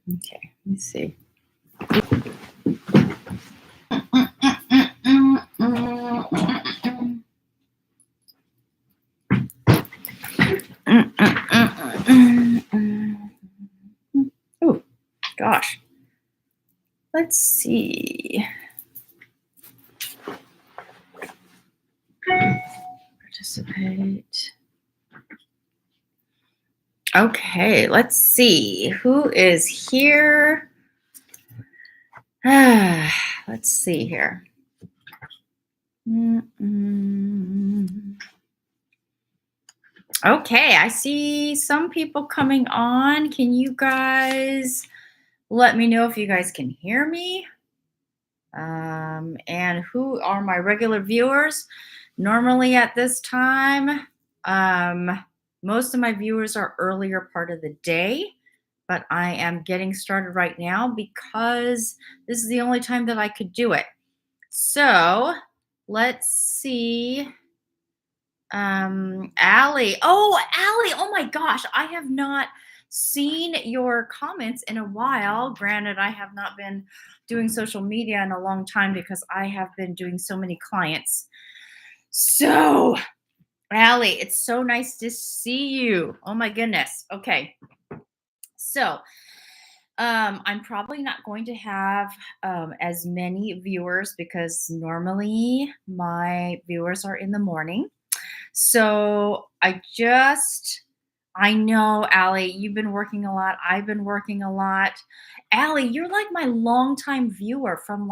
Okay, let me see. Oh, gosh. Let's see. Participate. Okay, let's see. Who is here? Let's see here. Okay, I see some people coming on. Can you guys let me know if you guys can hear me? And who are my regular viewers? Normally at this time, most of my viewers are earlier part of the day, but I am getting started right now because this is the only time that I could do it. So let's see. Allie. Oh, Allie. Oh my gosh. I have not seen your comments in a while. Granted, I have not been doing social media in a long time because I have been doing so many clients. So, Allie, it's so nice to see you. Oh my goodness. Okay. So, I'm probably not going to have as many viewers because normally my viewers are in the morning. So I know, Allie, you've been working a lot. I've been working a lot. Allie, you're like my longtime viewer from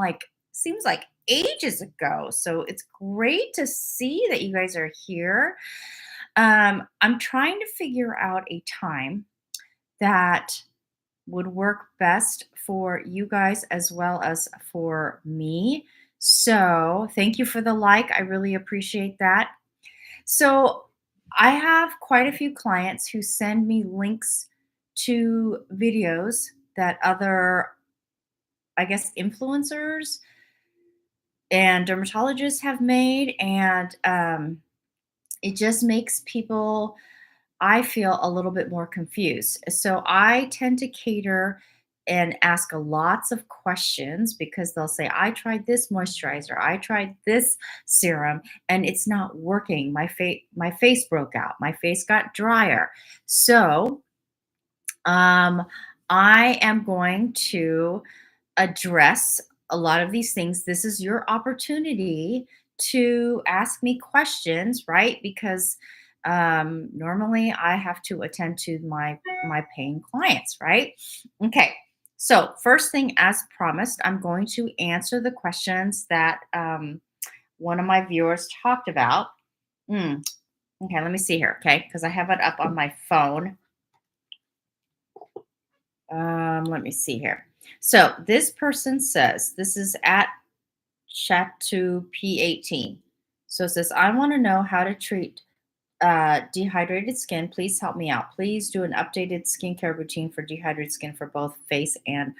seems like ages ago. So it's great to see that you guys are here. I'm trying to figure out a time that would work best for you guys as well as for me. So thank you for the like. I really appreciate that. So I have quite a few clients who send me links to videos that other, I guess, influencers and dermatologists have made. And it just makes people, I feel, a little bit more confused. So I tend to cater and ask lots of questions because they'll say, I tried this moisturizer, I tried this serum, and it's not working. My face broke out, my face got drier. So I am going to address a lot of these things. This is your opportunity to ask me questions, right? Because normally I have to attend to my paying clients, right? Okay. So first thing, as promised, I'm going to answer the questions that one of my viewers talked about. Okay, let me see here. Okay, because I have it up on my phone. Let me see here. So this person says, this is at Chat2P18. So it says, I want to know how to treat dehydrated skin. Please help me out. Please do an updated skincare routine for dehydrated skin for both face and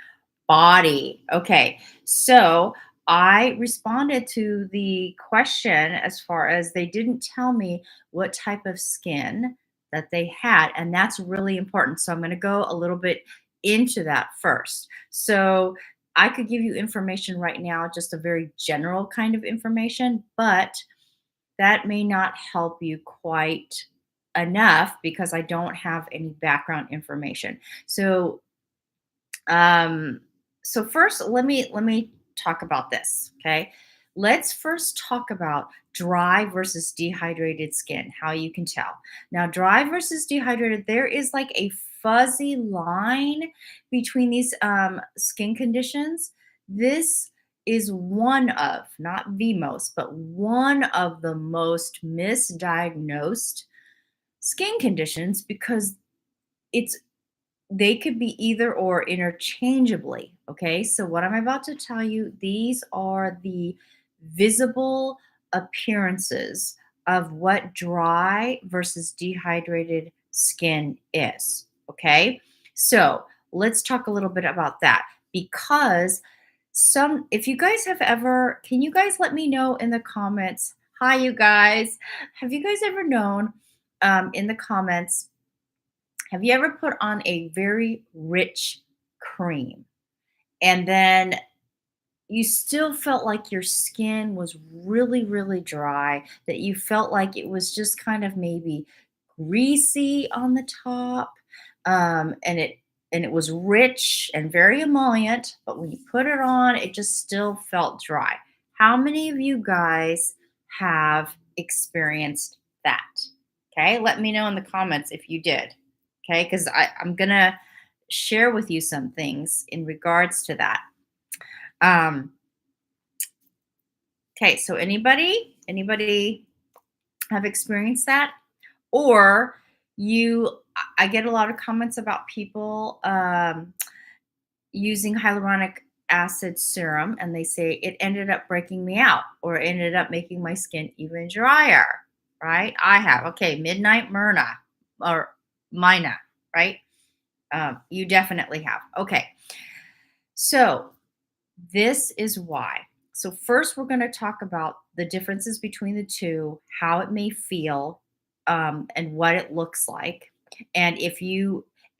body. Okay, so I responded to the question as far as they didn't tell me what type of skin that they had, and that's really important. So I'm going to go a little bit into that first. So I could give you information right now, just a very general kind of information, but that may not help you quite enough because I don't have any background information. So so first let me talk about this, okay? Let's first talk about dry versus dehydrated skin, how you can tell. Now, dry versus dehydrated, there is like a fuzzy line between these skin conditions. This is one of, not the most, but one of the most misdiagnosed skin conditions because it's they could be either or interchangeably. Okay, so what I'm about to tell you, these are the visible appearances of what dry versus dehydrated skin is. Okay, so let's talk a little bit about that because if you guys have ever, can you guys let me know in the comments? Hi, you guys. Have you guys ever known in the comments? Have you ever put on a very rich cream. And then you still felt like your skin was really, really dry, that you felt like it was just kind of maybe greasy on the top. And it was rich and very emollient, but when you put it on, it just still felt dry. How many of you guys have experienced that? Okay, let me know in the comments if you did. Okay, because I'm gonna share with you some things in regards to that. Um, okay, so anybody have experienced that? Or I get a lot of comments about people using hyaluronic acid serum and they say it ended up breaking me out or it ended up making my skin even drier, right? I have. Okay, Midnight Myrna or Mina, right? You definitely have. Okay, so this is why. So, first, we're going to talk about the differences between the two, how it may feel, and what it looks like. And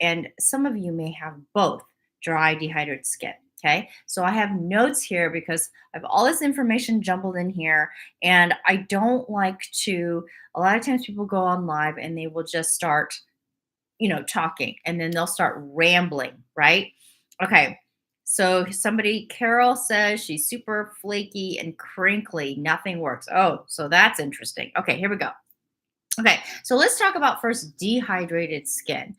and some of you may have both dry, dehydrated skin. Okay. So, I have notes here because I have all this information jumbled in here. And I don't like to, a lot of times people go on live and they will just start, talking and then they'll start rambling, right? Okay. So Carol says she's super flaky and crinkly. Nothing works. Oh, so that's interesting. Okay, here we go. Okay, so let's talk about first dehydrated skin.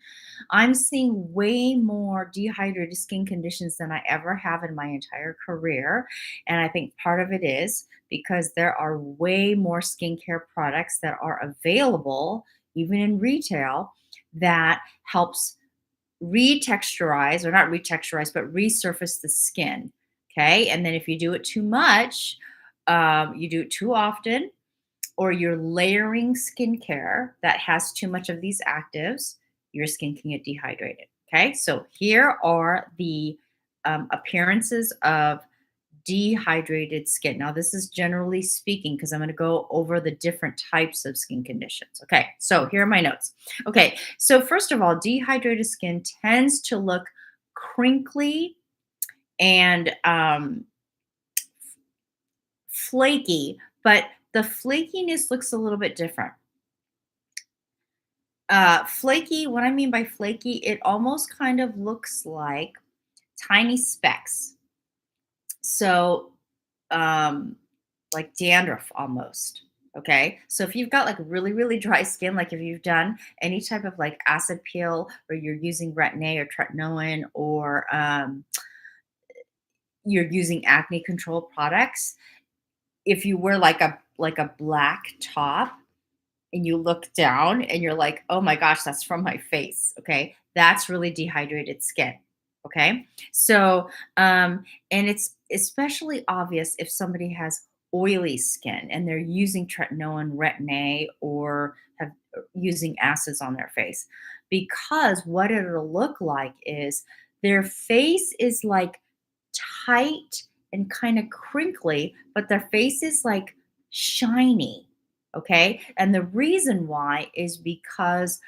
I'm seeing way more dehydrated skin conditions than I ever have in my entire career. And I think part of it is because there are way more skincare products that are available, even in retail, that helps retexturize, or not retexturize, but resurface the skin. Okay. And then if you do it too much, you do it too often, or you're layering skincare that has too much of these actives, your skin can get dehydrated. Okay, so here are the appearances of dehydrated skin. Now, this is generally speaking because I'm going to go over the different types of skin conditions. Okay, so here are my notes. Okay, so first of all, dehydrated skin tends to look crinkly and flaky, but the flakiness looks a little bit different. Flaky, what I mean by flaky, it almost kind of looks like tiny specks. So, um, like dandruff almost. Okay. So if you've got like really, really dry skin, like if you've done any type of like acid peel or you're using retin-A or tretinoin or you're using acne control products, if you wear like a black top and you look down and you're like, oh my gosh, that's from my face. Okay. That's really dehydrated skin. Okay. So, and it's especially obvious if somebody has oily skin and they're using tretinoin, retin-A, or have using acids on their face, because what it'll look like is their face is like tight and kind of crinkly, but their face is like shiny. Okay. And the reason why is because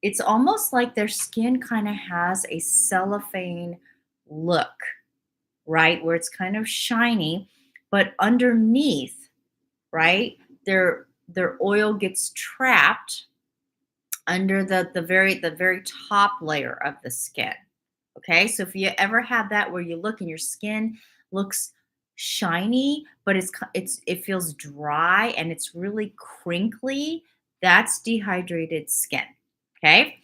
it's almost like their skin kind of has a cellophane look, right? Where it's kind of shiny, but underneath, right? Their oil gets trapped under the very top layer of the skin. Okay, so if you ever had that where you look and your skin looks shiny, but it feels dry and it's really crinkly, that's dehydrated skin. Okay,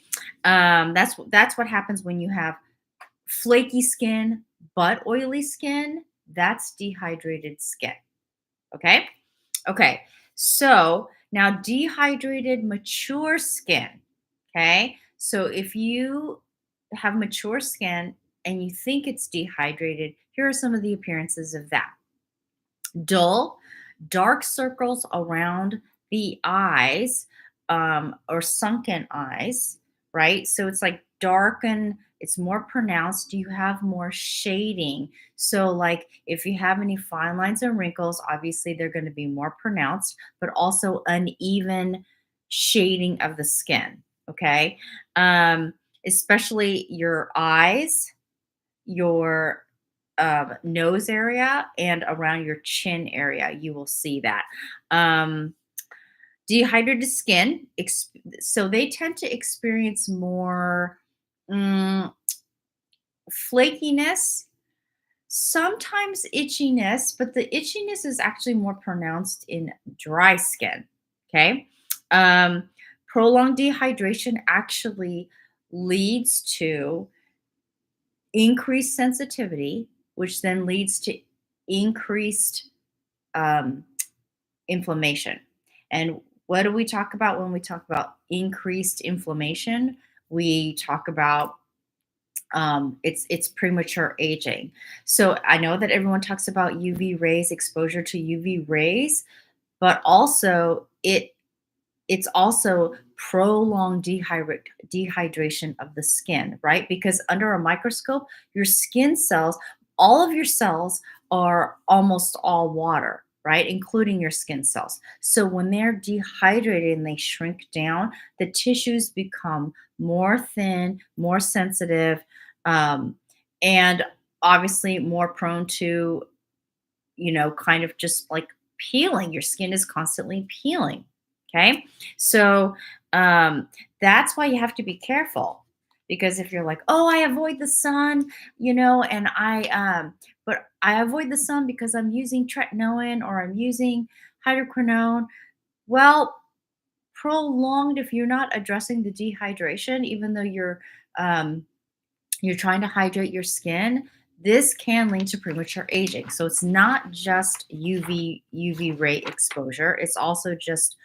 that's what happens when you have flaky skin but oily skin. That's dehydrated skin. Okay, okay. So now dehydrated mature skin. Okay, so if you have mature skin and you think it's dehydrated, here are some of the appearances of that: dull, dark circles around the eyes, or sunken eyes, right? So it's like darken, it's more pronounced. You have more shading. So, like if you have any fine lines and wrinkles, obviously they're going to be more pronounced, but also uneven shading of the skin. Okay. Especially your eyes. your nose area and around your chin area. You will see that. Um, Dehydrated skin, so they tend to experience more mm, flakiness, sometimes itchiness, but the itchiness is actually more pronounced in dry skin. Okay. Um, Prolonged dehydration actually leads to increased sensitivity, which then leads to increased um, inflammation. And what do we talk about when we talk about increased inflammation? We talk about it's premature aging. So I know that everyone talks about UV rays, exposure to UV rays, but also it's also prolonged dehydration of the skin, right? Because under a microscope, your skin cells, all of your cells are almost all water, right? Including your skin cells. So when they're dehydrated and they shrink down, the tissues become more thin, more sensitive, um, and obviously more prone to, kind of just like peeling. Your skin is constantly peeling. Okay. So um, that's why you have to be careful, because if you're like, oh, I avoid the sun, and but I avoid the sun because I'm using tretinoin or I'm using hydroquinone. Well, prolonged, if you're not addressing the dehydration, even though you're trying to hydrate your skin, this can lead to premature aging. So it's not just UV ray exposure, it's also just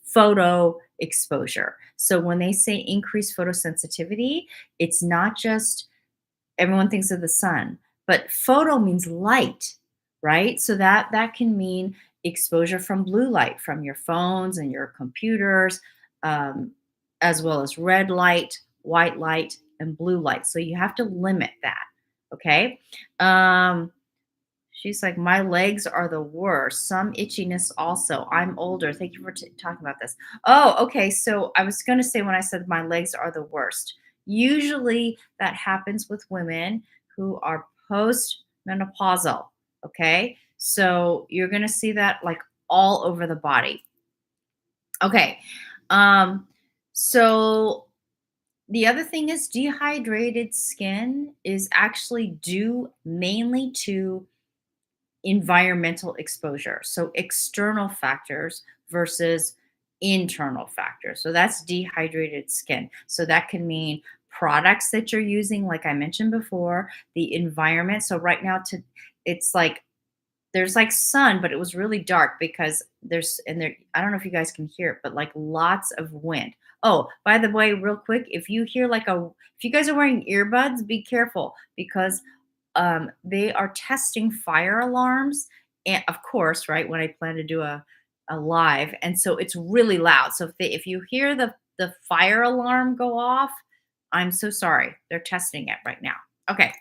photo exposure. So when they say increased photosensitivity, it's not just, everyone thinks of the sun, but photo means light, right? So that can mean exposure from blue light from your phones and your computers, um, as well as red light, white light, and blue light. So you have to limit that. Okay. um, She's like, my legs are the worst. Some itchiness also. I'm older. Thank you for talking about this. Oh, okay. So I was going to say, when I said my legs are the worst, usually that happens with women who are post-menopausal. Okay. So you're going to see that like all over the body. Okay. Um, so the other thing is, dehydrated skin is actually due mainly to environmental exposure. So external factors versus internal factors. So that's dehydrated skin. So that can mean products that you're using, like I mentioned before, the environment. So right now, it's like there's like sun, but it was really dark because I don't know if you guys can hear it, but like lots of wind. Oh, by the way, real quick, if you hear if you guys are wearing earbuds, be careful, because they are testing fire alarms, and of course, right, when I plan to do a live, and so it's really loud. So if you hear the fire alarm go off, I'm so sorry. They're testing it right now. Okay.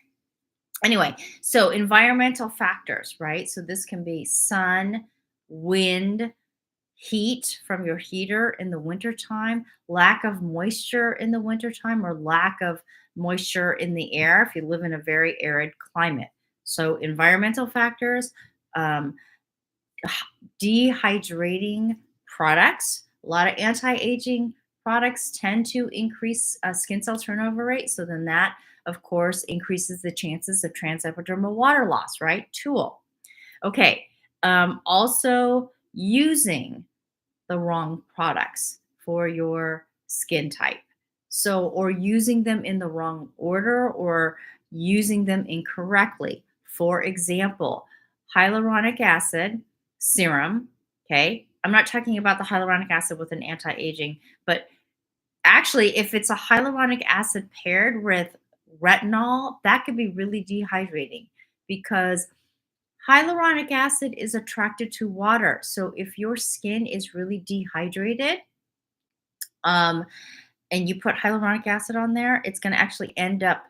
Anyway, so environmental factors, right? So this can be sun, wind, heat from your heater in the wintertime, lack of moisture in the wintertime, or lack of moisture in the air if you live in a very arid climate. So, environmental factors, um, dehydrating products, a lot of anti aging products tend to increase skin cell turnover rate. So, then that, of course, increases the chances of transepidermal water loss, right? Tool. Okay. Also, using the wrong products for your skin type. So, or using them in the wrong order or using them incorrectly. For example, hyaluronic acid serum. Okay. I'm not talking about the hyaluronic acid with an anti aging, but actually, if it's a hyaluronic acid paired with retinol, that could be really dehydrating, because hyaluronic acid is attracted to water. So if your skin is really dehydrated, um, and you put hyaluronic acid on there, it's going to actually end up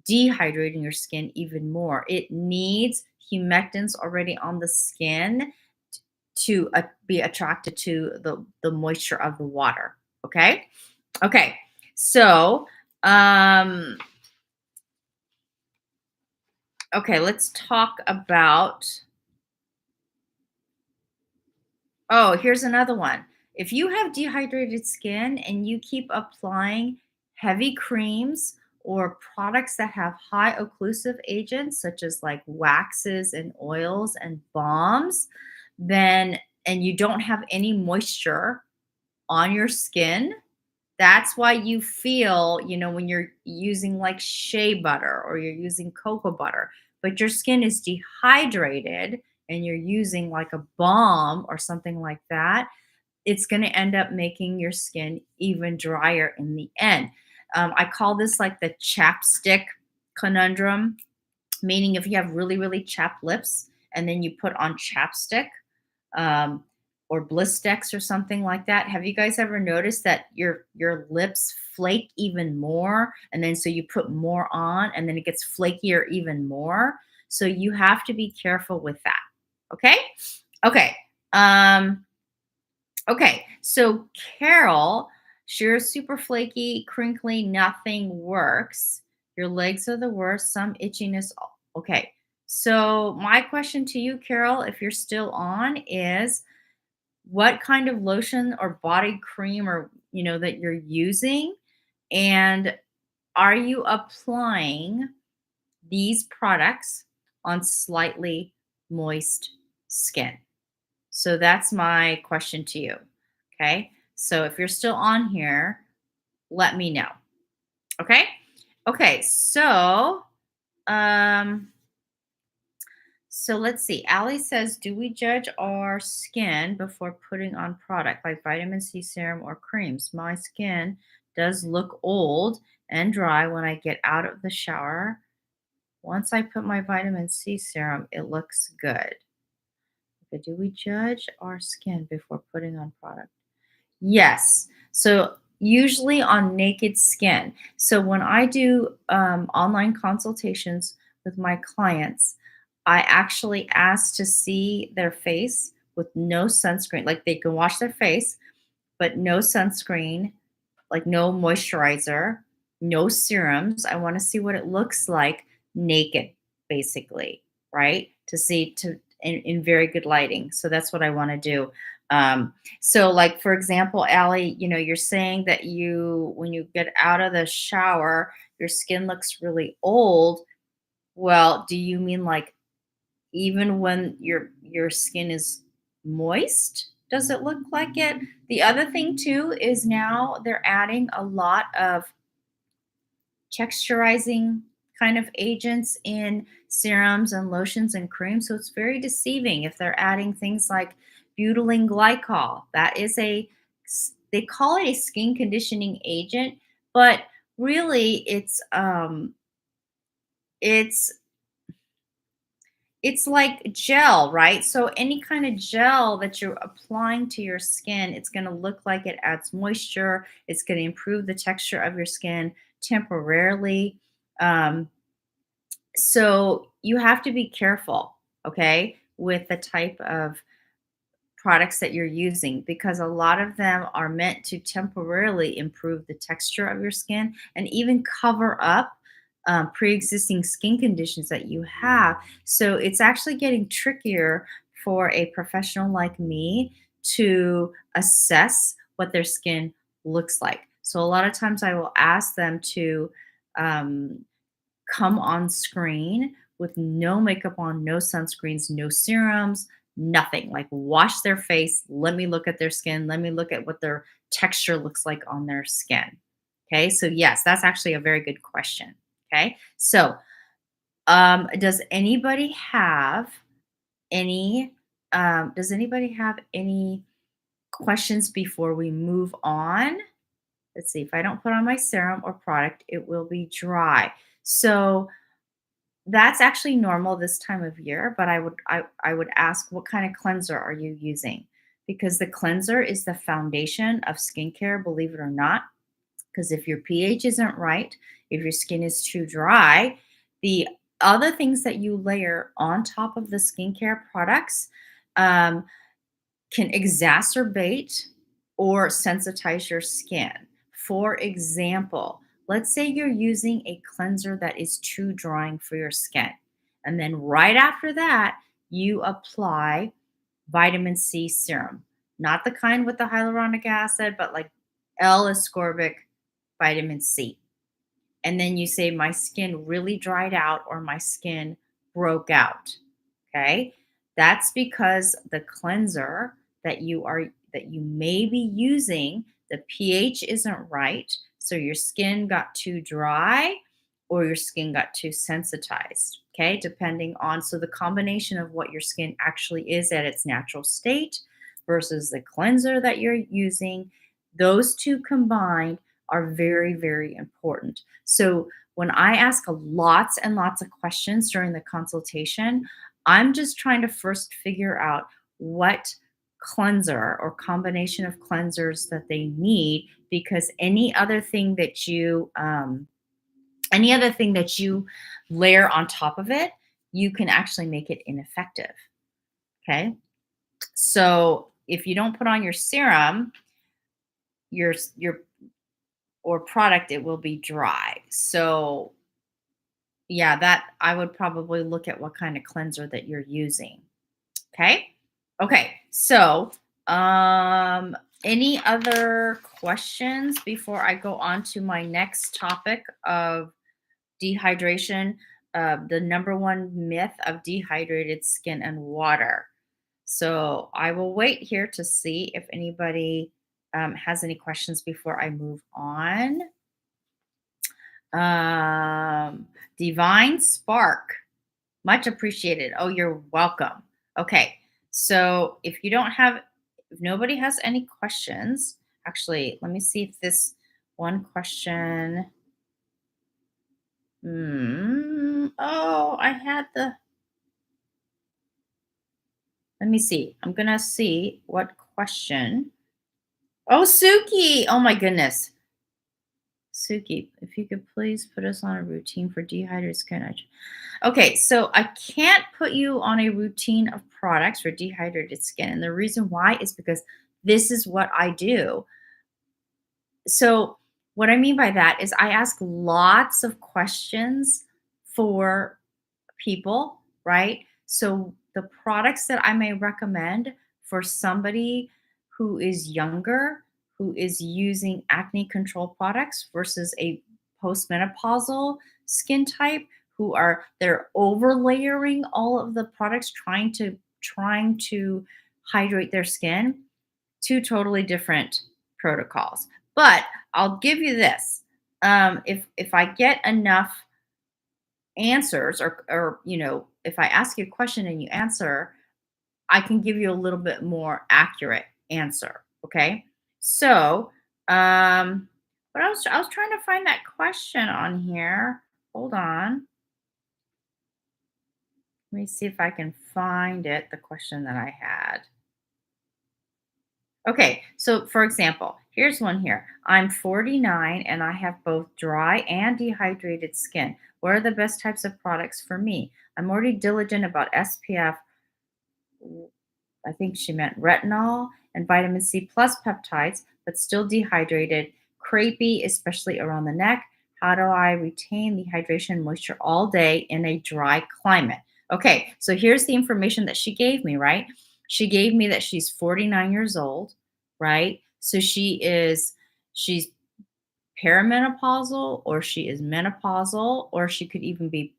dehydrating your skin even more. It needs humectants already on the skin to be attracted to the moisture of the water. Okay. Okay. So, um, Okay, let's talk about. Oh, here's another one. If you have dehydrated skin and you keep applying heavy creams or products that have high occlusive agents, such as like waxes and oils and balms, then and you don't have any moisture on your skin, that's why you feel, when you're using like shea butter or you're using cocoa butter, but your skin is dehydrated and you're using like a balm or something like that, it's going to end up making your skin even drier in the end. I call this like the chapstick conundrum, meaning if you have really, really chapped lips and then you put on chapstick, um, or Blistex or something like that. Have you guys ever noticed that your lips flake even more, and then so you put more on, and then it gets flakier even more? So you have to be careful with that. Okay. Okay. Um, okay. So Carol, sure, super flaky, crinkly, nothing works. Your legs are the worst. Some itchiness. Okay. So my question to you, Carol, if you're still on, is what kind of lotion or body cream or that you're using, and are you applying these products on slightly moist skin? So that's my question to you. Okay, so if you're still on here, let me know. Okay. Okay, um so let's see. Allie says, do we judge our skin before putting on product like vitamin C serum or creams? My skin does look old and dry when I get out of the shower. Once I put my vitamin C serum, it looks good. Okay, do we judge our skin before putting on product? Yes. So usually on naked skin. So when I do online consultations with my clients, I actually ask to see their face with no sunscreen. Like they can wash their face, but no sunscreen, like no moisturizer, no serums. I want to see what it looks like naked, basically, right? To see in very good lighting. So that's what I want to do. So, like for example, Allie, you're saying that when you get out of the shower, your skin looks really old. Well, do you mean like even when your skin is moist, does it look like it? The other thing too is now they're adding a lot of texturizing kind of agents in serums and lotions and creams, so it's very deceiving if they're adding things like butylene glycol. That is they call it a skin conditioning agent, but really it's it's like gel, right? So any kind of gel that you're applying to your skin, it's going to look like it adds moisture. It's going to improve the texture of your skin temporarily. Um, so you have to be careful, okay, with the type of products that you're using, because a lot of them are meant to temporarily improve the texture of your skin and even cover up pre-existing skin conditions that you have. So it's actually getting trickier for a professional like me to assess what their skin looks like. So a lot of times I will ask them to um, come on screen with no makeup on, no sunscreens, no serums, nothing. Like wash their face, let me look at their skin, let me look at what their texture looks like on their skin. Okay, so yes, that's actually a very good question. Okay, so does anybody have any questions before we move on? Let's see. If I don't put on my serum or product, it will be dry. So that's actually normal this time of year, but I would ask, what kind of cleanser are you using? Because the cleanser is the foundation of skincare, believe it or not. Because if your pH isn't right, if your skin is too dry, the other things that you layer on top of the skincare products um, can exacerbate or sensitize your skin. For example, let's say you're using a cleanser that is too drying for your skin. And then right after that, you apply vitamin C serum, not the kind with the hyaluronic acid, but like L-ascorbic vitamin C. And then you say, my skin really dried out or my skin broke out. Okay. That's because the cleanser that you may be using, the pH isn't right. So your skin got too dry or your skin got too sensitized. Okay. Depending on, so the combination of what your skin actually is at its natural state versus the cleanser that you're using, those two combined are very, very important. So when I ask lots and lots of questions during the consultation, I'm just trying to first figure out what cleanser or combination of cleansers that they need, because any other thing that you layer on top of it, you can actually make it ineffective. Okay. So if you don't put on your serum, your or product, it will be dry. So yeah, that I would probably look at what kind of cleanser that you're using. Okay. Okay. So, any other questions before I go on to my next topic of dehydration? The number one myth of dehydrated skin and water. So I will wait here to see if anybody has any questions before I move on. Divine Spark. Much appreciated. Oh, you're welcome. Okay. So if nobody has any questions, actually, let me see if this one question. Oh, let me see. I'm going to see what question. Oh, Suki. Oh, my goodness. Suki, if you could please put us on a routine for dehydrated skin. Okay, so I can't put you on a routine of products for dehydrated skin. And the reason why is because this is what I do. So, what I mean by that is I ask lots of questions for people, right? So, the products that I may recommend for somebody who is younger, who is using acne control products versus a postmenopausal skin type they're over layering all of the products trying to hydrate their skin, two totally different protocols. But I'll give you this. If I get enough answers, or if I ask you a question and you answer, I can give you a little bit more accurate answer. Okay. So, but I was trying to find that question on here. Hold on. Let me see if I can find it, the question that I had. Okay, so for example, here's one here. I'm 49 and I have both dry and dehydrated skin. What are the best types of products for me? I'm already diligent about SPF. I think she meant retinol and vitamin C plus peptides, but still dehydrated, crepey, especially around the neck. How do I retain the hydration and moisture all day in a dry climate? Okay, so here's the information that she gave me, right? She gave me that she's 49 years old, right? So she's perimenopausal, or she is menopausal, or she could even be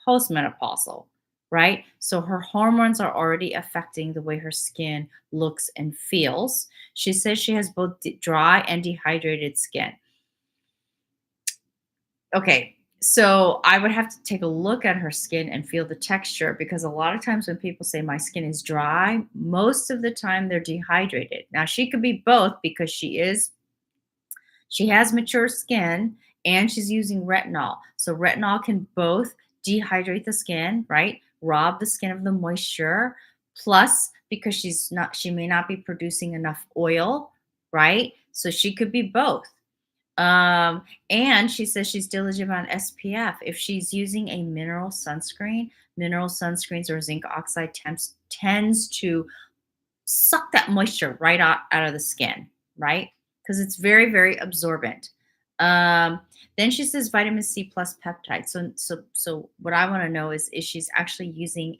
postmenopausal, right? So her hormones are already affecting the way her skin looks and feels. She says she has both dry and dehydrated skin. Okay, so I would have to take a look at her skin and feel the texture, because a lot of times when people say my skin is dry, most of the time they're dehydrated. Now she could be both, because she has mature skin and she's using retinol. So retinol can both dehydrate the skin, right? Rob the skin of the moisture. Plus, because she may not be producing enough oil, right? So she could be both. And she says she's diligent on SPF. If she's using a mineral sunscreens or zinc oxide tends to suck that moisture right out of the skin, right? Because it's very, very absorbent. Um, then she says vitamin C plus peptide. So what I want to know is she's actually using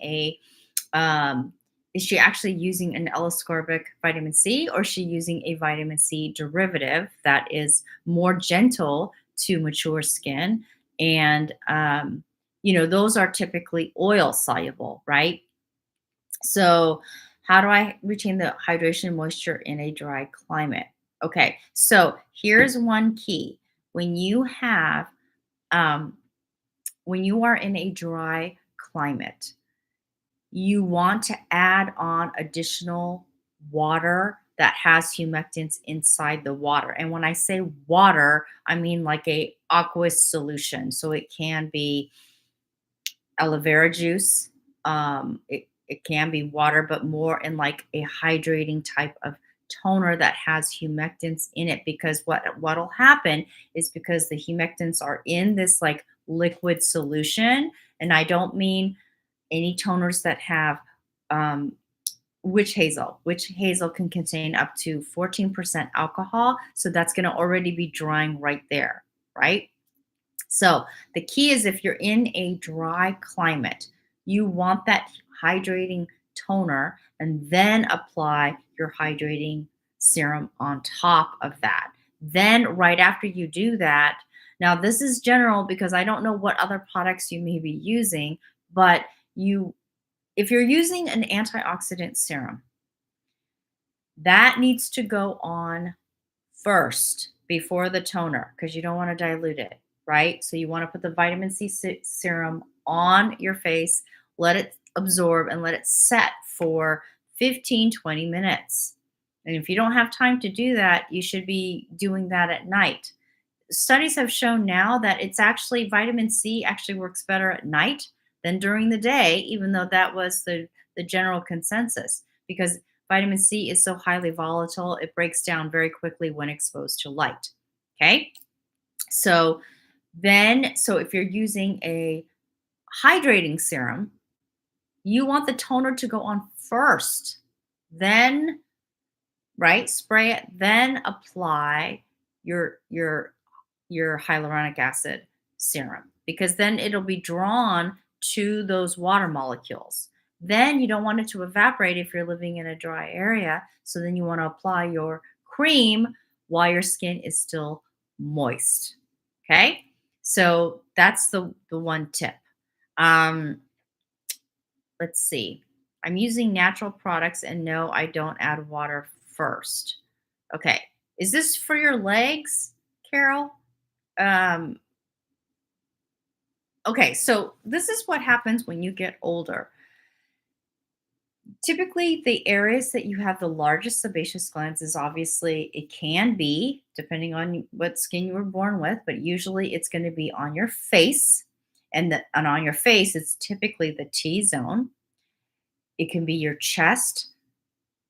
um, is she actually using an L-ascorbic vitamin C, or is she using a vitamin C derivative that is more gentle to mature skin? And those are typically oil soluble, right? So, how do I retain the hydration and moisture in a dry climate? Okay, so here's one key. When you have, um, when you are in a dry climate, you want to add on additional water that has humectants inside the water. And when I say water, I mean like a aqueous solution. So it can be aloe vera juice. It can be water, but more in like a hydrating type of toner that has humectants in it. Because what'll happen is, because the humectants are in this like liquid solution, and I don't mean any toners that have um, witch hazel. Witch hazel can contain up to 14% alcohol, so that's going to already be drying right there, right? So the key is, if you're in a dry climate, you want that hydrating toner and then apply your hydrating serum on top of that. Then, right after you do that, now this is general because I don't know what other products you may be using, but if you're using an antioxidant serum, that needs to go on first before the toner, because you don't want to dilute it, right? So you want to put the vitamin C serum on your face, let it absorb, and let it set for 15-20 minutes. And if you don't have time to do that, you should be doing that at night. Studies have shown now that it's actually, vitamin C actually works better at night than during the day, even though that was the general consensus, because vitamin C is so highly volatile, it breaks down very quickly when exposed to light. Okay. So if you're using a hydrating serum, you want the toner to go on first, then, right, spray it, then apply your your hyaluronic acid serum, because then it'll be drawn to those water molecules. Then you don't want it to evaporate if you're living in a dry area. So then you want to apply your cream while your skin is still moist. Okay. So that's the one tip. Um, let's see. I'm using natural products, and no, I don't add water first. Okay. Is this for your legs, Carol? Um, okay, so this is what happens when you get older. Typically, the areas that you have the largest sebaceous glands is, obviously, it can be, depending on what skin you were born with, but usually it's going to be on your face. And on your face, it's typically the T zone. It can be your chest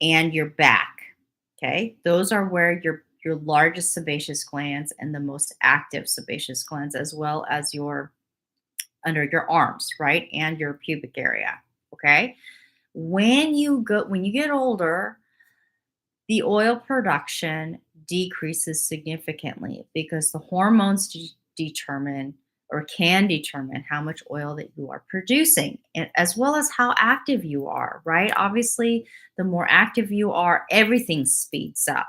and your back. Okay, those are where your largest sebaceous glands and the most active sebaceous glands, as well as your under your arms, right? And your pubic area. Okay. When you get older, the oil production decreases significantly, because the hormones determine, or can determine, how much oil that you are producing, and as well as how active you are, right? Obviously, the more active you are, everything speeds up: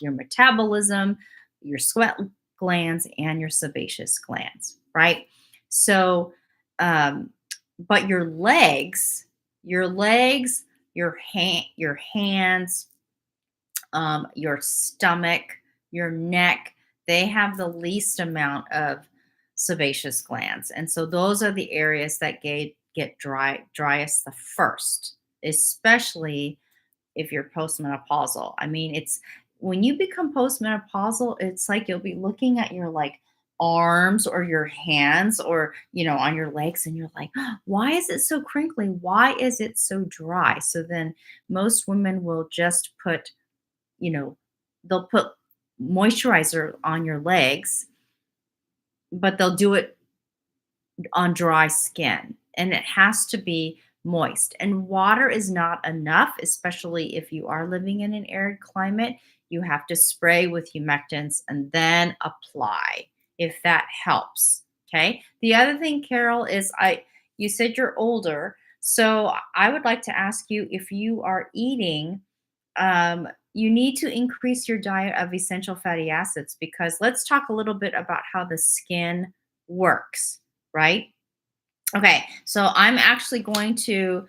your metabolism, your sweat glands, and your sebaceous glands, right? So, um, but your legs, your hands, your stomach, your neck, they have the least amount of sebaceous glands. And so those are the areas that get driest the first, especially if you're postmenopausal. I mean, it's when you become postmenopausal, it's like you'll be looking at your like arms or your hands, or on your legs, and you're like, "Oh, why is it so crinkly? Why is it so dry?" So then most women will just put, you know, they'll put moisturizer on your legs, but they'll do it on dry skin, and it has to be moist. And water is not enough, especially if you are living in an arid climate. You have to spray with humectants and then apply if that helps. Okay. The other thing, Carol, is you said you're older. So I would like to ask you if you are eating, you need to increase your diet of essential fatty acids because let's talk a little bit about how the skin works, right? Okay, so I'm actually going to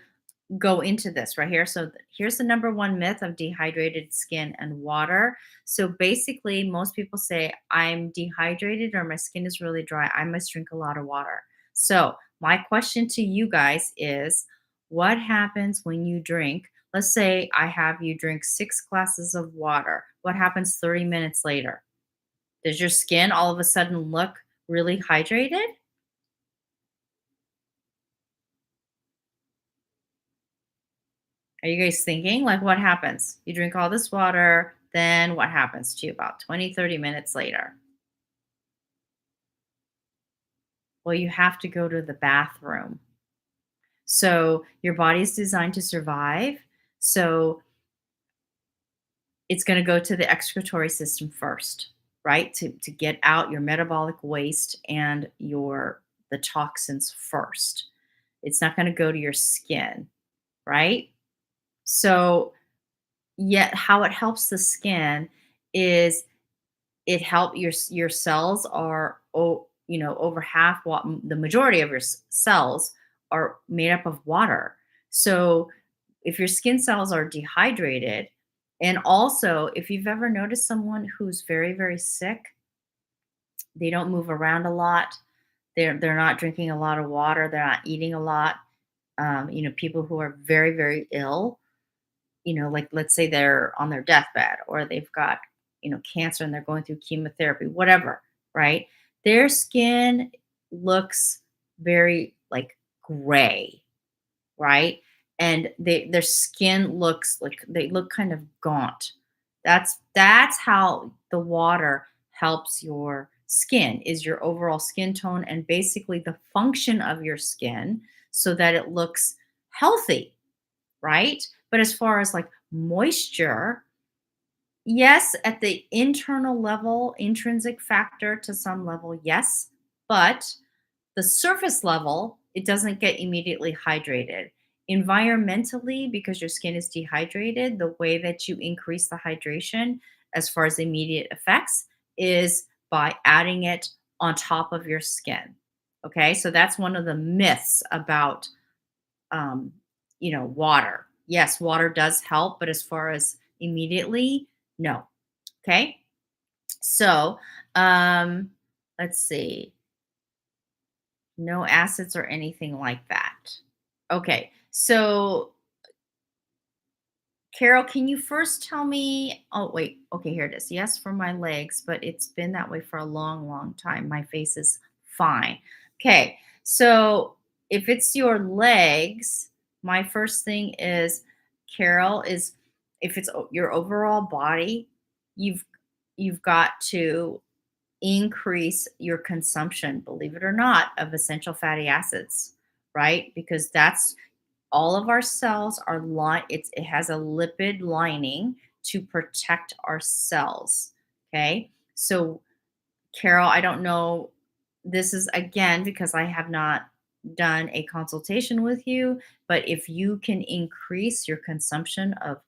go into this right here. So here's the number one myth of dehydrated skin and water. So basically, most people say I'm dehydrated or my skin is really dry. I must drink a lot of water. So my question to you guys is, what happens when you drink? Let's say I have you drink 6 glasses of water. What happens 30 minutes later? Does your skin all of a sudden look really hydrated? Are you guys thinking? Like, what happens? You drink all this water, then what happens to you about 20, 30 minutes later? Well, you have to go to the bathroom. So, your body's designed to survive. So, it's going to go to the excretory system first, right? To get out your metabolic waste and the toxins first. It's not going to go to your skin, right? So, yet how it helps the skin is your cells are over half what the majority of your cells are made up of water. So if your skin cells are dehydrated, and also if you've ever noticed someone who's very very sick, they don't move around a lot, they're not drinking a lot of water, they're not eating a lot. People who are very very ill, like let's say they're on their deathbed or they've got, cancer and they're going through chemotherapy, whatever, right? Their skin looks very like gray, right? And their skin looks like they look kind of gaunt. That's how the water helps your skin is your overall skin tone and basically the function of your skin so that it looks healthy, right? But as far as like moisture, yes, at the internal level, intrinsic factor to some level, yes. But the surface level, it doesn't get immediately hydrated. Environmentally, because your skin is dehydrated, the way that you increase the hydration as far as immediate effects is by adding it on top of your skin. Okay, so that's one of the myths about um, water. Yes, water does help, but as far as immediately, no. Okay. So, let's see. No acids or anything like that. Okay. So, Carol, can you first tell me? Oh, wait. Okay, here it is. Yes, for my legs, but it's been that way for a long, long time. My face is fine. Okay, so if it's your legs, my first thing is, Carol, is if it's your overall body, you've you've got to increase your consumption, believe it or not, of essential fatty acids, right? Because that's all of our cells are it has a lipid lining to protect our cells. Okay. So, Carol, I don't know. This is again because I have not done a consultation with you, but if you can increase your consumption of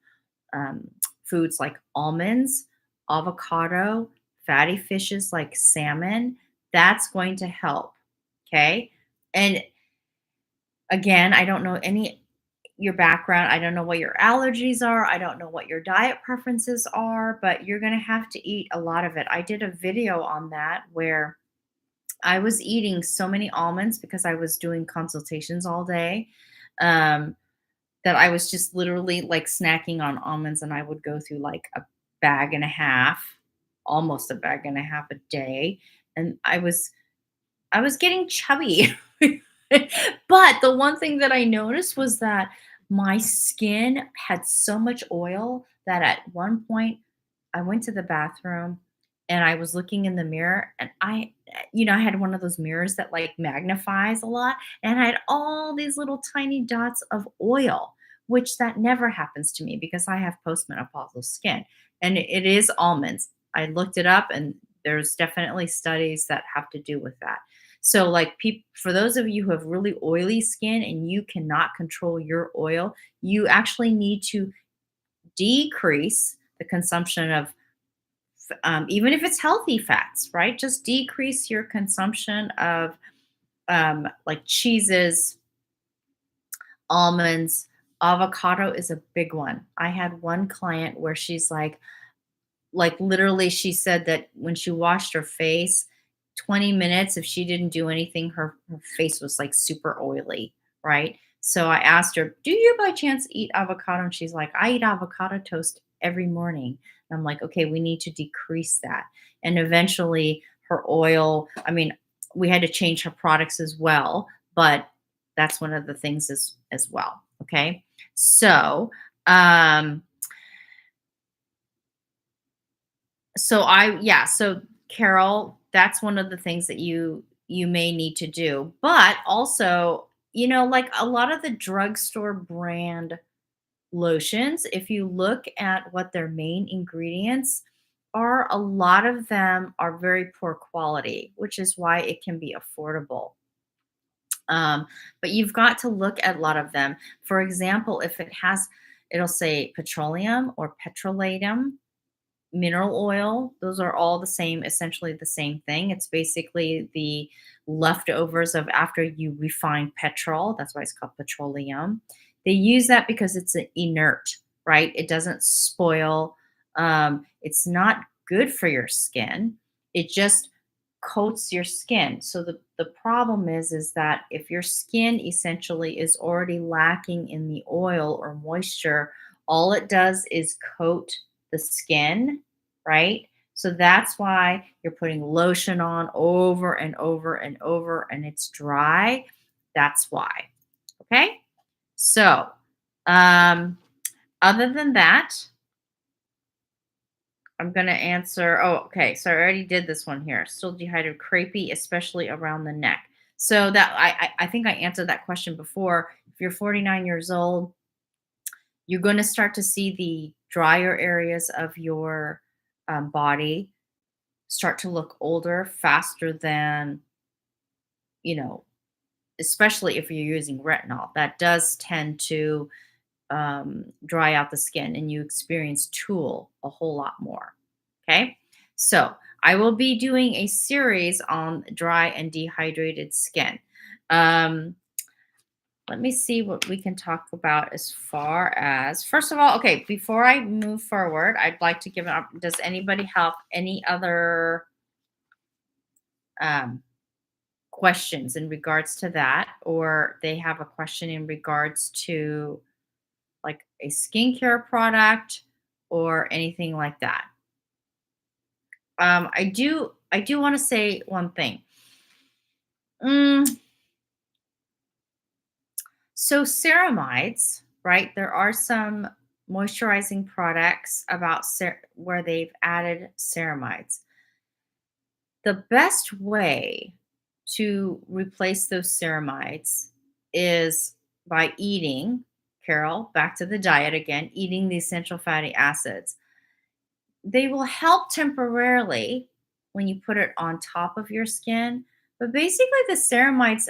um, foods like almonds, avocado, fatty fishes like salmon, that's going to help. Okay. And again, I don't know any your background. I don't know what your allergies are. I don't know what your diet preferences are, but you're going to have to eat a lot of it. I did a video on that where I was eating so many almonds because I was doing consultations all day. Um, that I was just literally like snacking on almonds and I would go through like a bag and a half, almost a bag and a half a day. And I was getting chubby. But the one thing that I noticed was that my skin had so much oil that at one point I went to the bathroom and I was looking in the mirror and I had one of those mirrors that like magnifies a lot and I had all these little tiny dots of oil, which that never happens to me because I have postmenopausal skin, and it is almonds. I looked it up, and there's definitely studies that have to do with that. So, like, for those of you who have really oily skin and you cannot control your oil, you actually need to decrease the consumption of, even if it's healthy fats, right? Just decrease your consumption of like cheeses, almonds. Avocado is a big one. I had one client where she's like literally, she said that when she washed her face, 20 minutes, if she didn't do anything, her face was like super oily, right? So I asked her, do you by chance eat avocado? And she's like, I eat avocado toast every morning. And I'm like, okay, we need to decrease that. And eventually her oil, I mean, we had to change her products as well, but that's one of the things as well. Okay. So, um, so Carol, that's one of the things that you may need to do. But also, like a lot of the drugstore brand lotions, if you look at what their main ingredients are, a lot of them are very poor quality, which is why it can be affordable. But you've got to look at a lot of them. For example, if it'll say petroleum or petrolatum, mineral oil, those are all the same, essentially the same thing. It's basically the leftovers of after you refine petrol. That's why it's called petroleum. They use that because it's an inert, right? It doesn't spoil. It's not good for your skin. It just coats your skin. So the problem is that if your skin essentially is already lacking in the oil or moisture, all it does is coat the skin, right? So that's why you're putting lotion on over and over and over and it's dry. That's why. Okay? So, other than that, I'm going to answer. Oh, okay. So I already did this one here. Still dehydrated, crepey, especially around the neck. So that I think I answered that question before. If you're 49 years old, you're going to start to see the drier areas of your body start to look older faster than, you know, especially if you're using retinol. That does tend to dry out the skin and you experience tool a whole lot more. Okay. So I will be doing a series on dry and dehydrated skin. Let me see what we can talk about as far as, first of all, okay, before I move forward, I'd like to give up. Does anybody have any other um, questions in regards to that? Or they have a question in regards to like a skincare product or anything like that? I do want to say one thing. Mm, so ceramides, right? There are some moisturizing products where they've added ceramides. The best way to replace those ceramides is by eating, Carol, back to the diet again, eating the essential fatty acids. They will help temporarily when you put it on top of your skin, but basically the ceramides,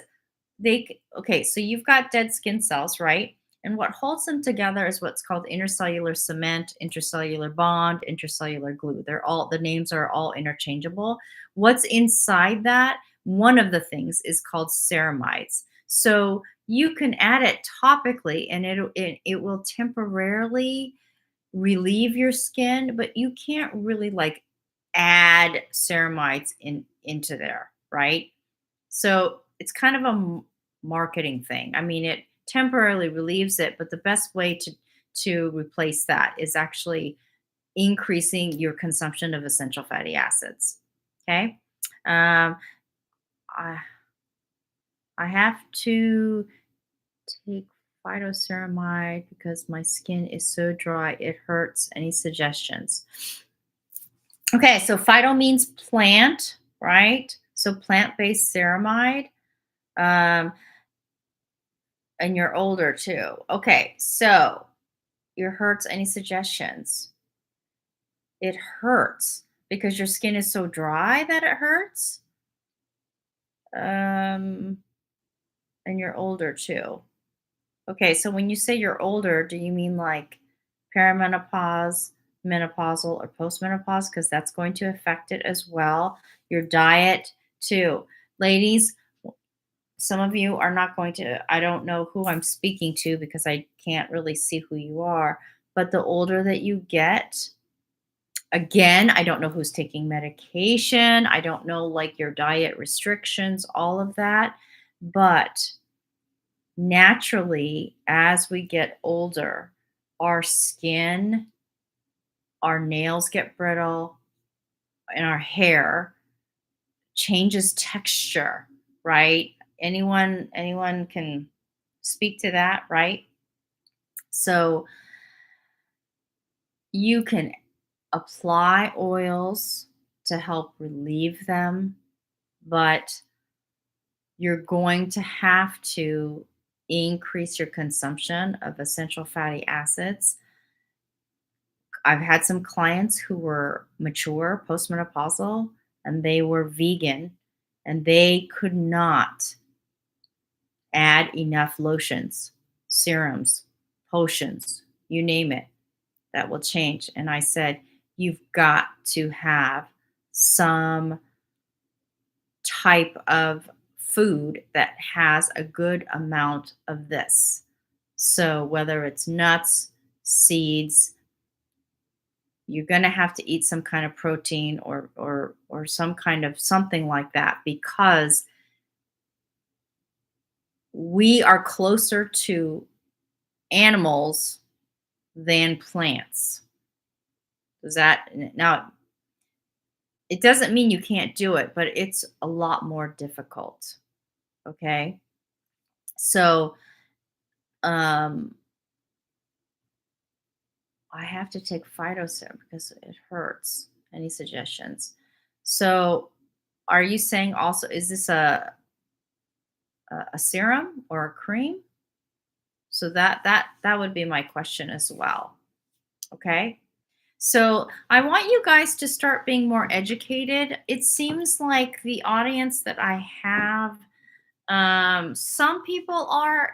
okay, so you've got dead skin cells, right? And what holds them together is what's called intercellular cement, intercellular bond, intercellular glue. The names are all interchangeable. What's inside that? One of the things is called ceramides. So you can add it topically and it will temporarily relieve your skin, but you can't really like add ceramides into there, right? So it's kind of a marketing thing. I mean, it temporarily relieves it, but the best way to replace that is actually increasing your consumption of essential fatty acids. Okay. Um, I I have to take phytoceramide because my skin is so dry it hurts. Any suggestions? Okay, so phyto means plant, right? So plant-based ceramide. Um, And you're older too. Okay, so your hurts, any suggestions? It hurts because your skin is so dry that it hurts? Um, and you're older too. Okay, so when you say you're older, do you mean like perimenopause, menopausal, or postmenopause? Because that's going to affect it as well. Your diet too. Ladies, some of you are not going to, I don't know who I'm speaking to because I can't really see who you are, but the older that you get, again, I don't know who's taking medication. I don't know like your diet restrictions, all of that. But naturally, as we get older, our skin, our nails get brittle, and our hair changes texture, right? Anyone can speak to that, right? So you can apply oils to help relieve them, but you're going to have to increase your consumption of essential fatty acids. I've had some clients who were mature, postmenopausal, and they were vegan, and they could not add enough lotions, serums, potions, you name it, that will change. And I said, you've got to have some type of food that has a good amount of this. So whether it's nuts, seeds, you're going to have to eat some kind of protein or some kind of something like that because we are closer to animals than plants. Does that now it doesn't mean you can't do it, but it's a lot more difficult. Okay? So, um I have to take phytoserum because it hurts. Any suggestions? So, are you saying also is this a serum or a cream? So that would be my question as well. Okay? So, I want you guys to start being more educated. It seems like the audience that I have, some people are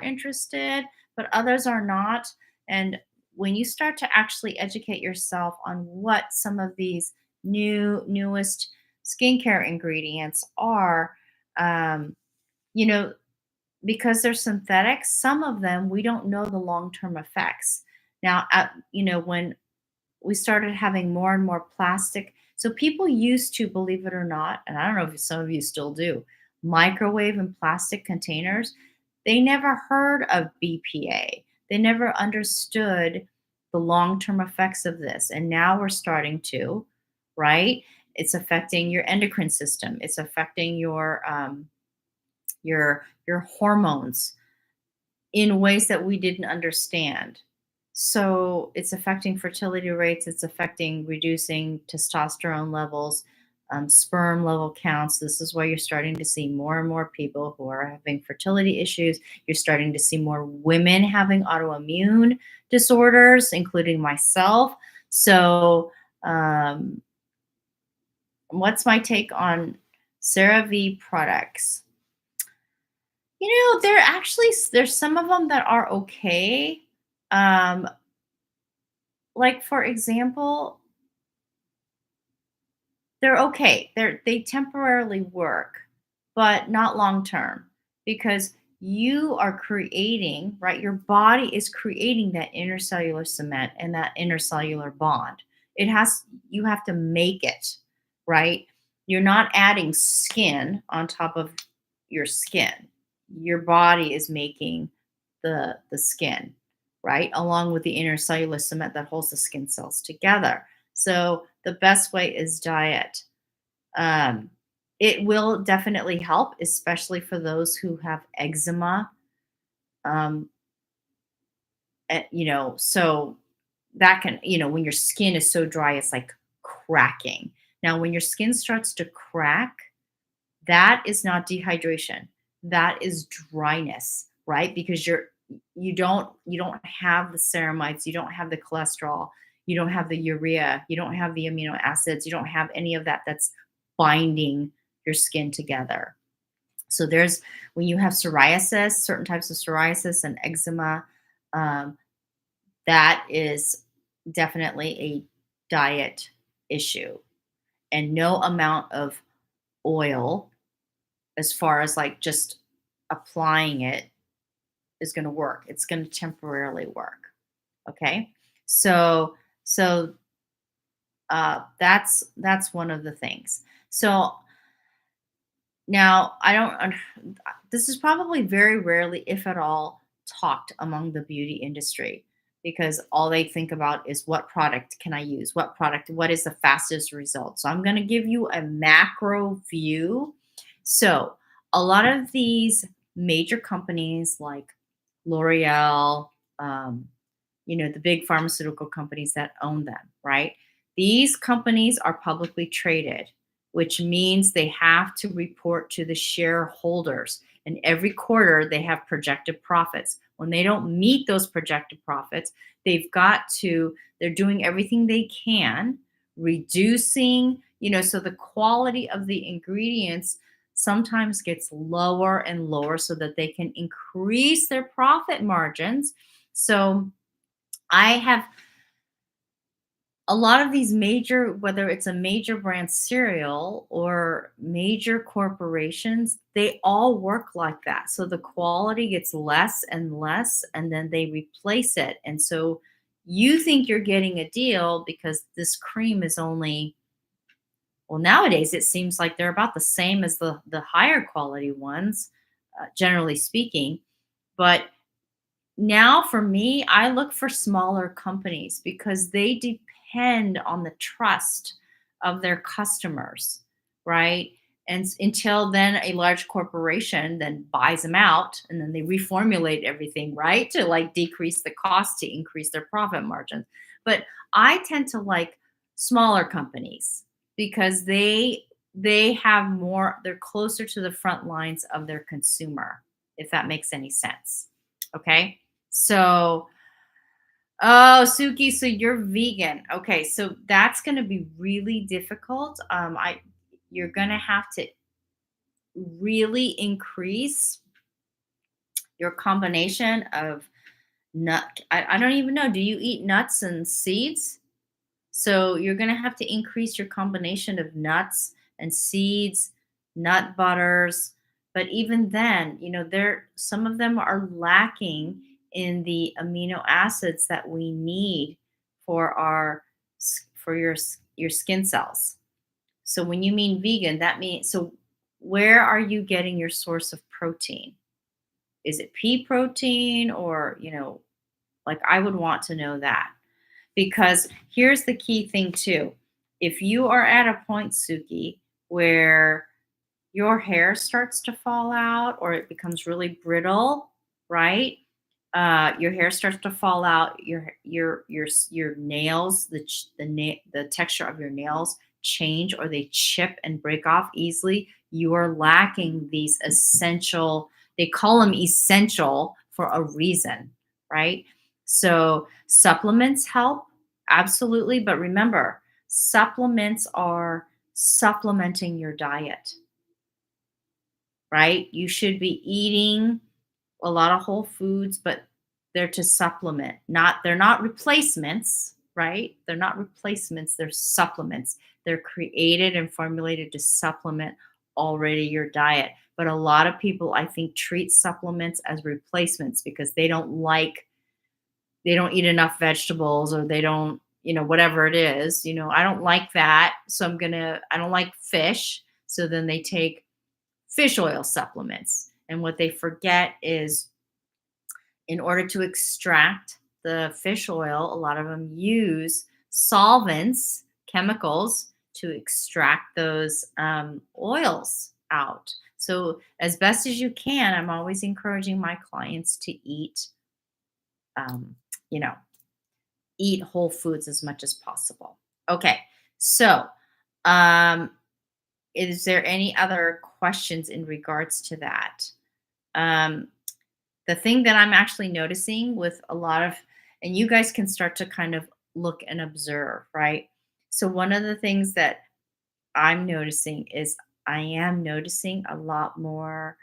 interested, but others are not. And when you start to actually educate yourself on what some of these newest skincare ingredients are, um, you know, because they're synthetic, some of them we don't know the long-term effects. Now, when we started having more and more plastic. So people used to, believe it or not, and I don't know if some of you still do, microwave and plastic containers. They never heard of BPA. They never understood the long-term effects of this. And now we're starting to, right? It's affecting your endocrine system. It's affecting your hormones in ways that we didn't understand. So it's affecting fertility rates, it's affecting reducing testosterone levels, sperm level counts. This is why you're starting to see more and more people who are having fertility issues. You're starting to see more women having autoimmune disorders, including myself. So, what's my take on CeraVe products? There's some of them that are okay. Um, like for example, they're okay. They temporarily work, but not long term because you are creating, right? Your body is creating that intercellular cement and that intercellular bond. You have to make it, right? You're not adding skin on top of your skin. Your body is making the skin, right? Along with the intercellular cement that holds the skin cells together. So the best way is diet. Um, it will definitely help, especially for those who have eczema. Um, so that can, when your skin is so dry, it's like cracking. Now, when your skin starts to crack, that is not dehydration. That is dryness. right? Because you don't have the ceramides, you don't have the cholesterol, you don't have the urea, you don't have the amino acids, you don't have any of that that's binding your skin together. So there's when you have psoriasis, certain types of psoriasis and eczema, um, that is definitely a diet issue. And no amount of oil, as far as like just applying it, is going to work. It's going to temporarily work. Okay. So that's one of the things. So now I don't. This is probably very rarely, if at all, talked among the beauty industry because all they think about is what product can I use? What product? What is the fastest result? So I'm going to give you a macro view. So a lot of these major companies like L'Oreal, um, the big pharmaceutical companies that own them, right? These companies are publicly traded, which means they have to report to the shareholders. And every quarter, they have projected profits. When they don't meet those projected profits, they're doing everything they can, reducing, so the quality of the ingredients sometimes gets lower and lower so that they can increase their profit margins. So I have a lot of these major, whether it's a major brand cereal or major corporations, they all work like that. So the quality gets less and less, and then they replace it. And so you think you're getting a deal because this cream is only, well, nowadays it seems like they're about the same as the higher quality ones, generally speaking. But now for me, I look for smaller companies because they depend on the trust of their customers, right? And until then, a large corporation then buys them out and then they reformulate everything, right? To like decrease the cost to increase their profit margins. But I tend to like smaller companies because they have more, they're closer to the front lines of their consumer, if that makes any sense. Okay. So, oh, Suki, so you're vegan. Okay, so that's going to be really difficult. You're going to have to really increase your combination of nut. I don't even know. Do you eat nuts and seeds? So you're going to have to increase your combination of nuts and seeds, nut butters. But even then, some of them are lacking in the amino acids that we need for your skin cells. So when you mean vegan, that means, so where are you getting your source of protein? Is it pea protein or, like I would want to know that. Because here's the key thing too. If you are at a point, Suki, where your hair starts to fall out or it becomes really brittle, right? Your hair starts to fall out. Your nails, the texture of your nails change or they chip and break off easily. You are lacking these essential. They call them essential for a reason, right? So supplements help absolutely, but remember, supplements are supplementing your diet, right? You should be eating a lot of whole foods, but they're to supplement. They're not replacements, right? They're not replacements, they're supplements. They're created and formulated to supplement already your diet. But a lot of people I think treat supplements as replacements because they don't eat enough vegetables or they don't, whatever it is, I don't like that. So I don't like fish. So then they take fish oil supplements. And what they forget is in order to extract the fish oil, a lot of them use solvents, chemicals to extract those oils out. So, as best as you can, I'm always encouraging my clients to um, you know, eat whole foods as much as possible. Okay, so um, is there any other questions in regards to that? Um, the thing that I'm actually noticing with a lot of, and you guys can start to kind of look and observe, right? So one of the things that I'm noticing is I am noticing a lot more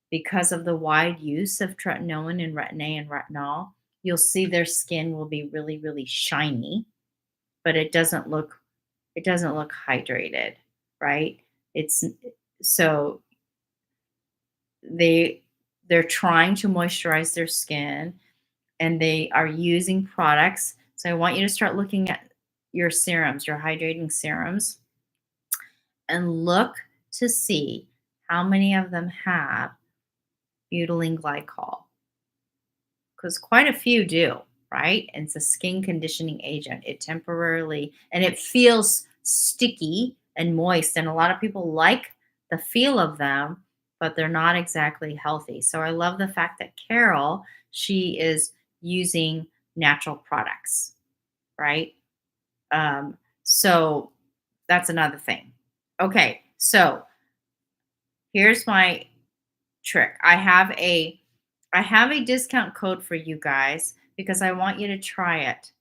because of the wide use of tretinoin and retin-A and retinol. You'll see their skin will be really, really shiny, but it doesn't look hydrated, right? It's so they they're trying to moisturize their skin and they are using products. So I want you to start looking at your serums, your hydrating serums, and look to see how many of them have butylene glycol, because quite a few do, right? And it's a skin conditioning agent. It temporarily, and it feels sticky and moist. And a lot of people like the feel of them, but they're not exactly healthy. So I love the fact that Carol, she is using natural products, right? So that's another thing. Okay, so here's my trick. I have a discount code for you guys because I want you to try it.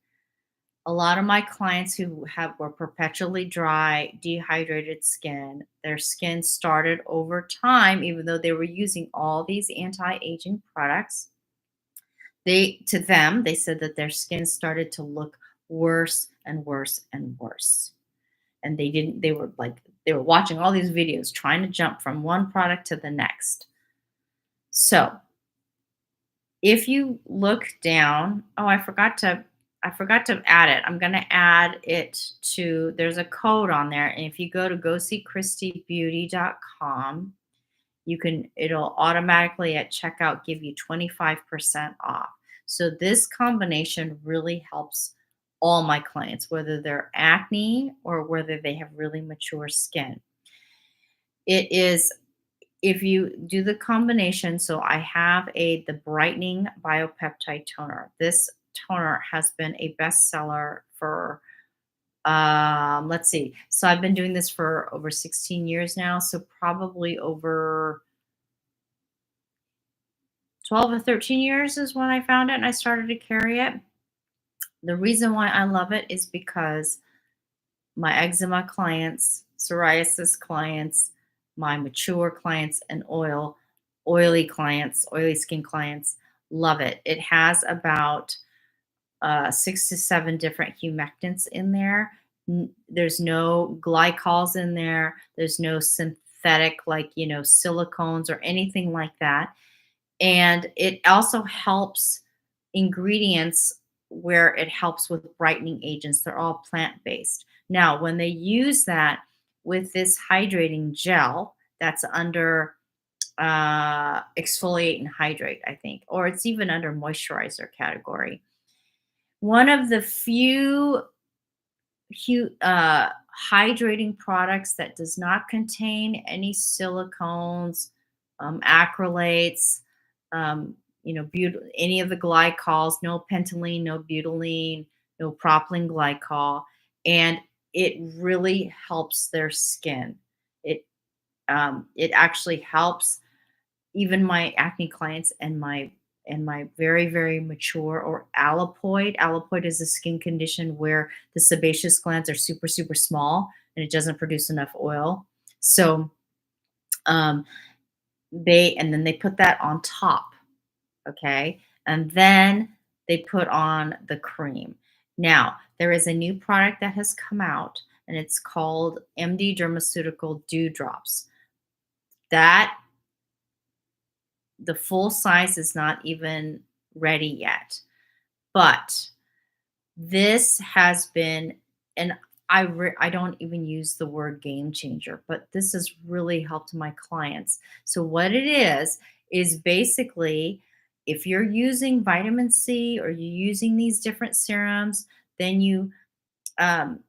A lot of my clients who were perpetually dry, dehydrated skin, their skin started over time, even though they were using all these anti-aging products. They said that their skin started to look worse and worse and worse. And they were watching all these videos trying to jump from one product to the next. So if you look down, oh, I forgot to add it. I'm going to add it to, there's a code on there. And if you go to goseechristybeauty.com, it'll automatically at checkout give you 25% off. So this combination really helps all my clients, whether they're acne or whether they have really mature skin. It is, if you do the combination, so I have the brightening biopeptide toner. This toner has been a bestseller for, let's see. So I've been doing this for over 16 years now. So probably over 12 or 13 years is when I found it and I started to carry it. The reason why I love it is because my eczema clients, psoriasis clients, my mature clients, and oily clients, oily skin clients love it. It has about 6 to 7 different humectants in there. There's no glycols in there. There's no synthetic, like, silicones or anything like that. And it also helps ingredients where it helps with brightening agents. They're all plant based. Now, when they use that with this hydrating gel that's under exfoliate and hydrate, I think, or it's even under moisturizer category. One of the few hydrating products that does not contain any silicones, acrylates, any of the glycols, no pentylene, no butylene, no propylene glycol, and it really helps their skin. It actually helps even my acne clients and my very, very mature or alopecia. Alopecia is a skin condition where the sebaceous glands are super, super small and it doesn't produce enough oil. So um, and then they put that on top, okay? And then they put on the cream. Now, there is a new product that has come out and it's called MD Dermaceutical Dew Drops. That the full size is not even ready yet. But this has been, and I don't even use the word game changer, but this has really helped my clients. So what it is basically if you're using vitamin C or you're using these different serums, then um,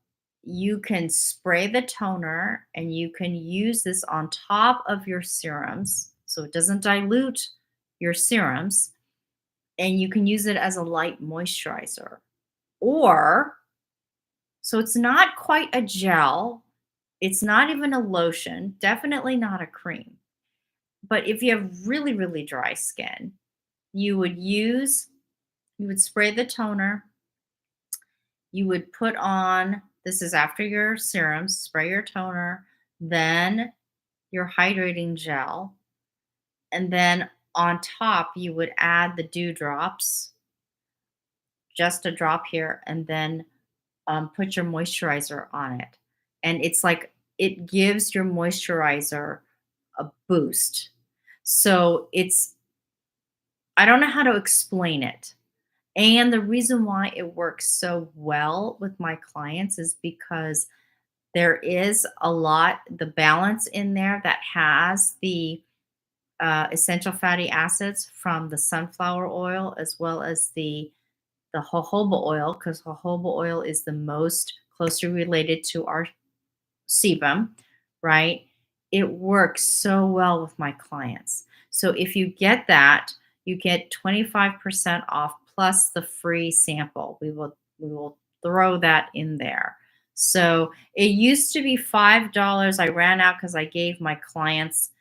you can spray the toner and you can use this on top of your serums, so it doesn't dilute your serums, and you can use it as a light moisturizer. Or, so it's not quite a gel, it's not even a lotion, definitely not a cream. But if you have really, really dry skin, You would spray the toner. You would put on, this is after your serums, spray your toner, then your hydrating gel, and then on top you would add the dewdrops, just a drop here, and then put your moisturizer on it. And it's like it gives your moisturizer a boost. So it's, I don't know how to explain it. And the reason why it works so well with my clients is because there is a lot, the balance in there that has the essential fatty acids from the sunflower oil as well as the jojoba oil, because jojoba oil is the most closely related to our sebum, right? It works so well with my clients. So if you get that, you get 25% off plus the free sample. We will throw that in there. So it used to be $5. I ran out because I gave my clients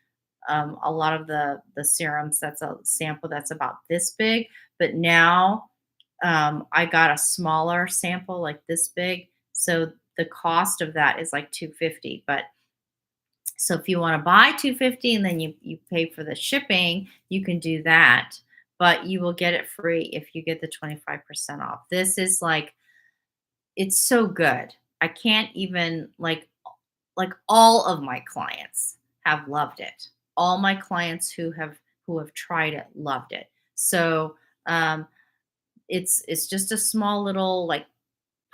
a lot of the serums. That's a sample that's about this big, but now I got a smaller sample like this big. So the cost of that is like 250. But so if you want to buy 250 and then you pay for the shipping, you can do that. But you will get it free if you get the 25% off. This is like, it's so good. I can't even like all of my clients have loved it. All my clients who have tried it loved it. So it's just a small little like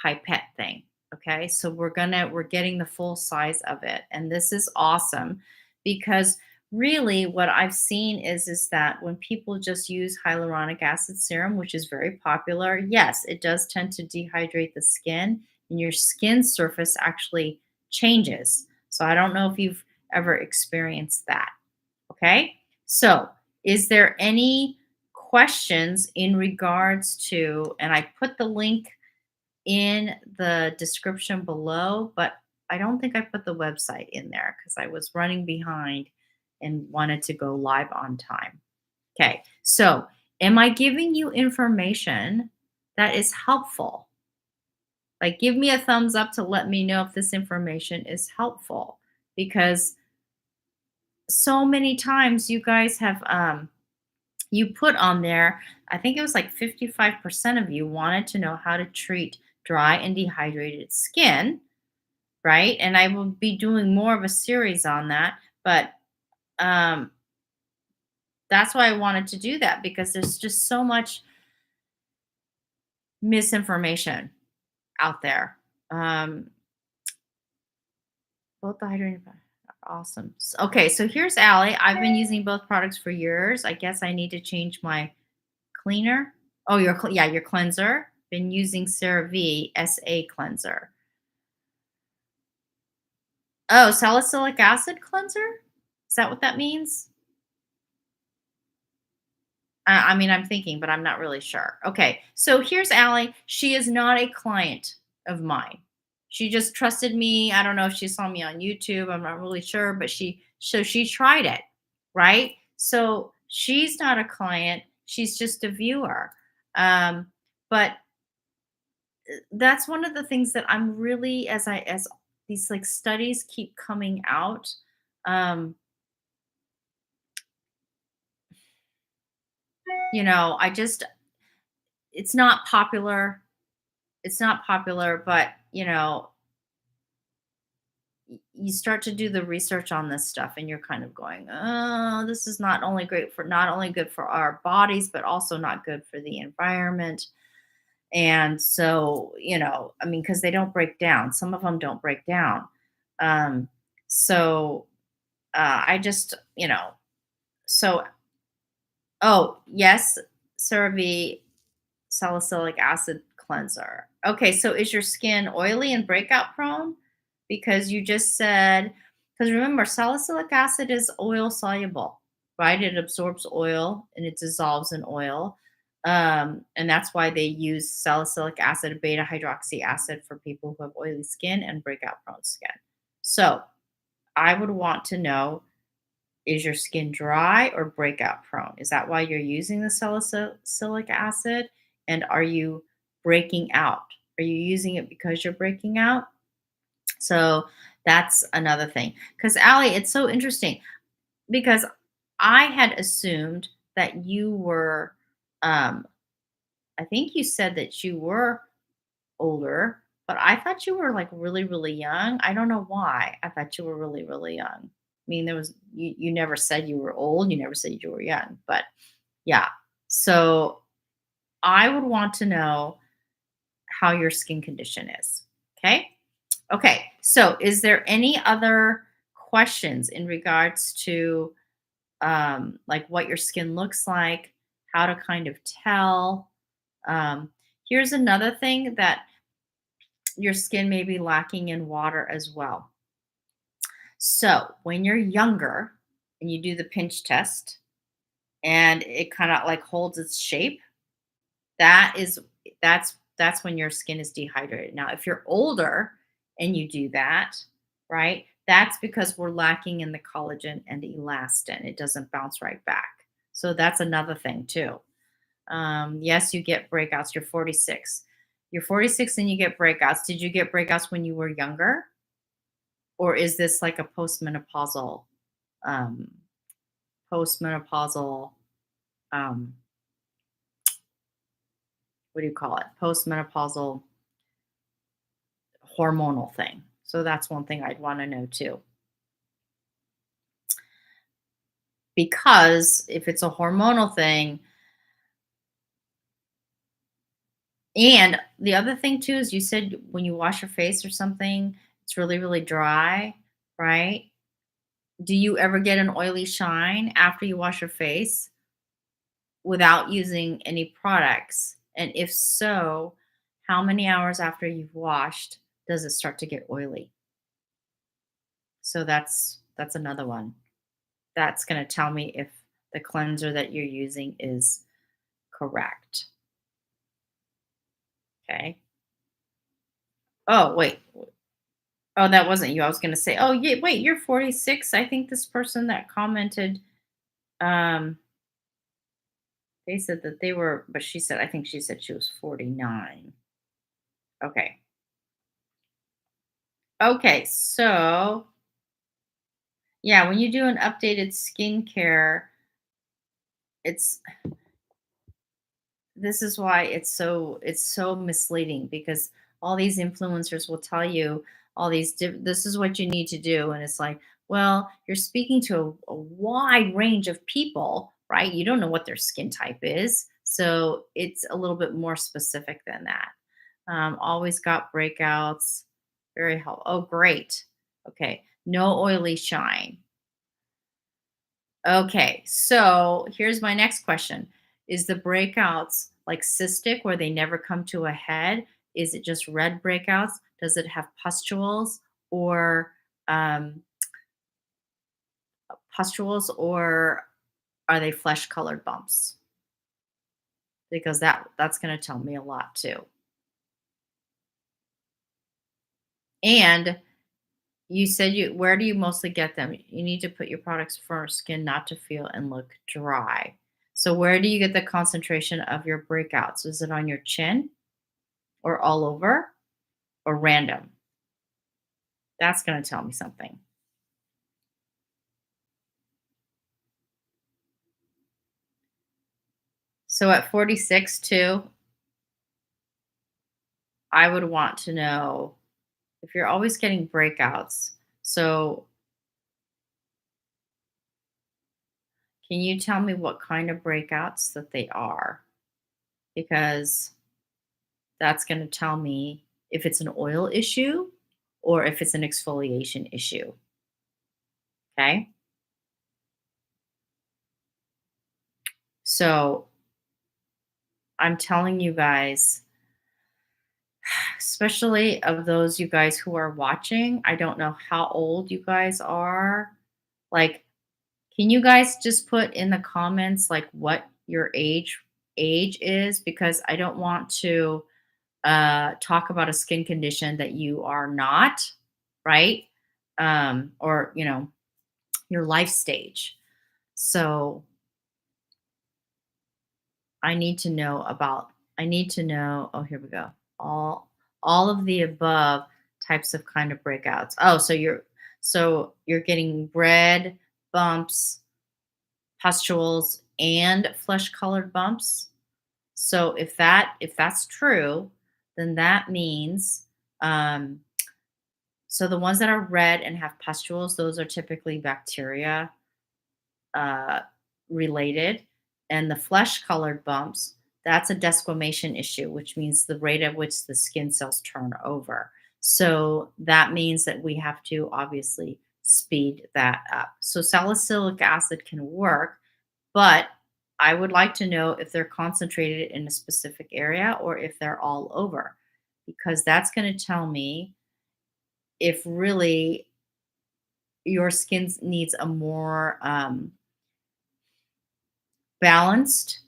pipette thing. Okay. So we're getting the full size of it. And this is awesome because really what I've seen is that when people just use hyaluronic acid serum, which is very popular, yes, it does tend to dehydrate the skin and your skin surface actually changes. So I don't know if you've ever experienced that. Okay. So is there any questions in regards to, and I put the link in the description below, but I don't think I put the website in there because I was running behind and wanted to go live on time. Okay, so am I giving you information that is helpful? Like, give me a thumbs up to let me know if this information is helpful because so many times you guys have you put on there, I think it was like 55% of you wanted to know how to treat dry and dehydrated skin, right? And I will be doing more of a series on that, but um, that's why I wanted to do that because there's just so much misinformation out there. Both the hydrating are awesome. Okay, so here's Allie. I've been using both products for years. I guess I need to change my cleaner. Oh, your cleanser. Been using CeraVe SA cleanser. Oh, salicylic acid cleanser? Is that what that means? I mean, I'm thinking, but I'm not really sure. Okay, so here's Allie. She is not a client of mine. She just trusted me. I don't know if she saw me on YouTube. I'm not really sure, but she tried it, right? So she's not a client. She's just a viewer. But that's one of the things that I'm really, as these like studies keep coming out, um, I just, it's not popular. It's not popular, but you start to do the research on this stuff and you're kind of going, oh, this is not only good for our bodies, but also not good for the environment. And so, I mean, because they don't break down. Some of them don't break down. Um, so I just, so, oh, yes, CeraVe salicylic acid cleanser. Okay, so is your skin oily and breakout prone? Because you just said, because remember, salicylic acid is oil soluble, right? It absorbs oil and it dissolves in oil. And that's why they use salicylic acid, beta hydroxy acid for people who have oily skin and breakout prone skin. So I would want to know, Is your skin dry or breakout prone? Is that why you're using the salicylic acid? And are you breaking out? Are you using it because you're breaking out? So that's another thing. Because Allie, it's so interesting because I had assumed that you were, um, I think you said that you were older, but I thought you were like really, really young. I don't know why. I thought you were really, really young. I mean, you never said you were old, you never said you were young, but yeah. So I would want to know how your skin condition is. Okay. Okay. So is there any other questions in regards to like what your skin looks like, how to kind of tell? Here's another thing that your skin may be lacking in water as well. So when you're younger and you do the pinch test and it kind of like holds its shape, that is that's when your skin is dehydrated. Now, if you're older and you do that, right? That's because we're lacking in the collagen and the elastin. It doesn't bounce right back. So that's another thing too. Yes, you get breakouts. You're 46. You're 46 and you get breakouts. Did you get breakouts when you were younger? Or is this like a um, postmenopausal, um, what do you call it? Postmenopausal hormonal thing. So that's one thing I'd want to know too. Because if it's a hormonal thing, and the other thing too is you said when you wash your face or something, it's really, really dry, right? Do you ever get an oily shine after you wash your face without using any products? And if so, how many hours after you've washed does it start to get oily? So that's another one. That's going to tell me if the cleanser that you're using is correct. Okay. Oh, wait. Oh, that wasn't you. I was going to say, oh, yeah, wait, you're 46. I think this person that commented, um, they said that they were, but she said, I think she said she was 49. Okay. Okay. So, yeah, when you do an updated skincare, it's this is why it's so misleading because all these influencers will tell you all these this is what you need to do, and it's like, well, you're speaking to a wide range of people, right? You don't know what their skin type is, so it's a little bit more specific than that. Always got breakouts, very helpful. Oh, great. Okay, no oily shine. Okay, so here's my next question. Is the breakouts like cystic where they never come to a head? Is it just red breakouts? Does it have pustules or um, or are they flesh colored bumps? Because that's going to tell me a lot too. And you said where do you mostly get them? You need to put your products for skin not to feel and look dry. So where do you get the concentration of your breakouts? Is it on your chin or all over or random? That's going to tell me something. So at 46 too, I would want to know if you're always getting breakouts. So can you tell me what kind of breakouts that they are? Because that's going to tell me if it's an oil issue or if it's an exfoliation issue. Okay. So I'm telling you guys, especially of those you guys who are watching, I don't know how old you guys are. Like, can you guys just put in the comments like what your age is? Because I don't want to talk about a skin condition that you are not, right? Or your life stage. So I need to know, oh, here we go. All all of the above types of kind of breakouts. Oh, so you're getting red bumps, pustules, and flesh colored bumps. So if that's true, then that means um, so the ones that are red and have pustules, those are typically bacteria uh, related, and the flesh colored bumps, that's a desquamation issue, which means the rate at which the skin cells turn over. So that means that we have to obviously speed that up. So salicylic acid can work, but I would like to know if they're concentrated in a specific area or if they're all over, because that's going to tell me if really your skin needs a more balanced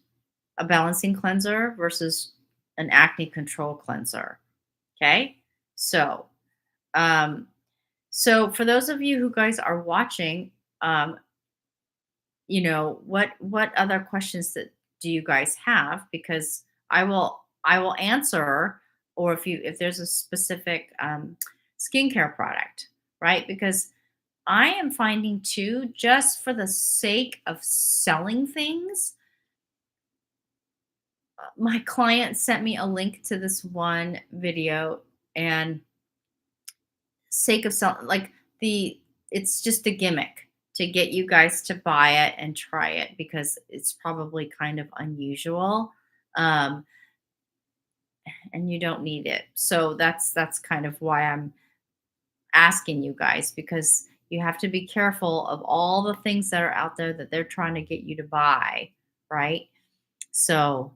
a balancing cleanser versus an acne control cleanser. Okay. So, um, so for those of you who guys are watching, um, what other questions that do you guys have? Because I will answer, or if there's a specific skincare product, right? Because I am finding too, just for the sake of selling things, my client sent me a link to this one video, and sake of selling, like, the it's just a gimmick to get you guys to buy it and try it because it's probably kind of unusual, um, and you don't need it. So that's kind of why I'm asking you guys, because you have to be careful of all the things that are out there that they're trying to get you to buy, right? So,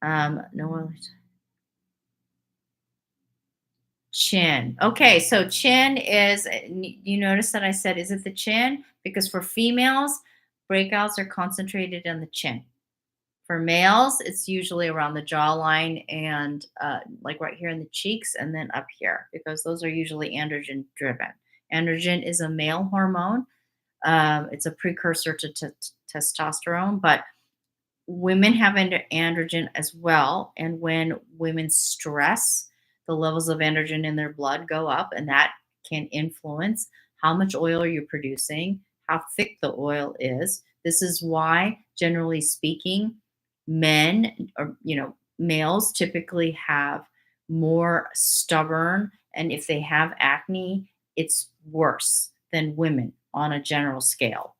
no. Chin. Okay, so chin is, you notice that I said, is it the chin? Because for females, breakouts are concentrated on the chin. For males, it's usually around the jawline and like right here in the cheeks and then up here, because those are usually androgen driven. Androgen is a male hormone. It's a precursor to testosterone, but women have androgen as well. And when women stress, the levels of androgen in their blood go up, and that can influence how much oil you're producing, how thick the oil is. This is why, generally speaking, men, or males typically have more stubborn, and if they have acne, it's worse than women on a general scale.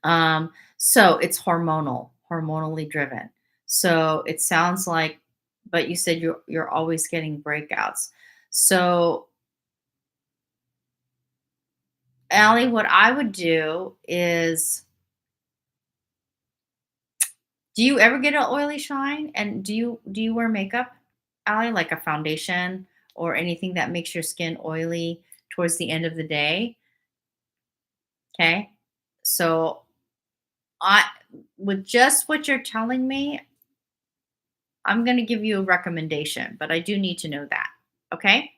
So it's hormonally driven. So it sounds like, but you said you're always getting breakouts. So, Allie, what I would do is, do you ever get an oily shine? And do you wear makeup, Allie, like a foundation or anything that makes your skin oily towards the end of the day? Okay. So I with just what you're telling me, I'm going to give you a recommendation, but I do need to know that. Okay.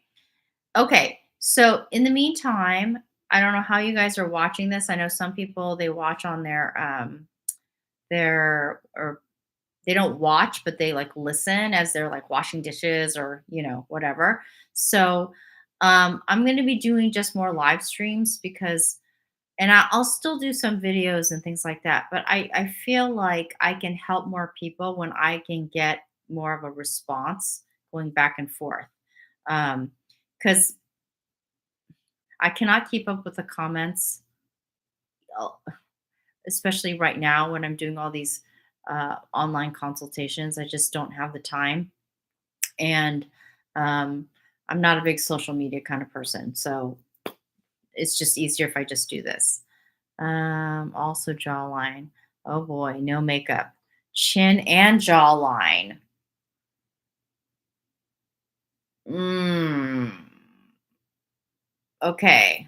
Okay. So in the meantime, I don't know how you guys are watching this. I know some people, they watch on or they don't watch, but they like listen as they're like washing dishes or, whatever. So I'm going to be doing just more live streams because, and I'll still do some videos and things like that. But I feel like I can help more people when I can get more of a response going back and forth. Because I cannot keep up with the comments, uh, especially right now when I'm doing all these online consultations. I just don't have the time. And um, I'm not a big social media kind of person. So it's just easier if I just do this. Also jawline. Oh boy, no makeup. Chin and jawline. Mm. Okay.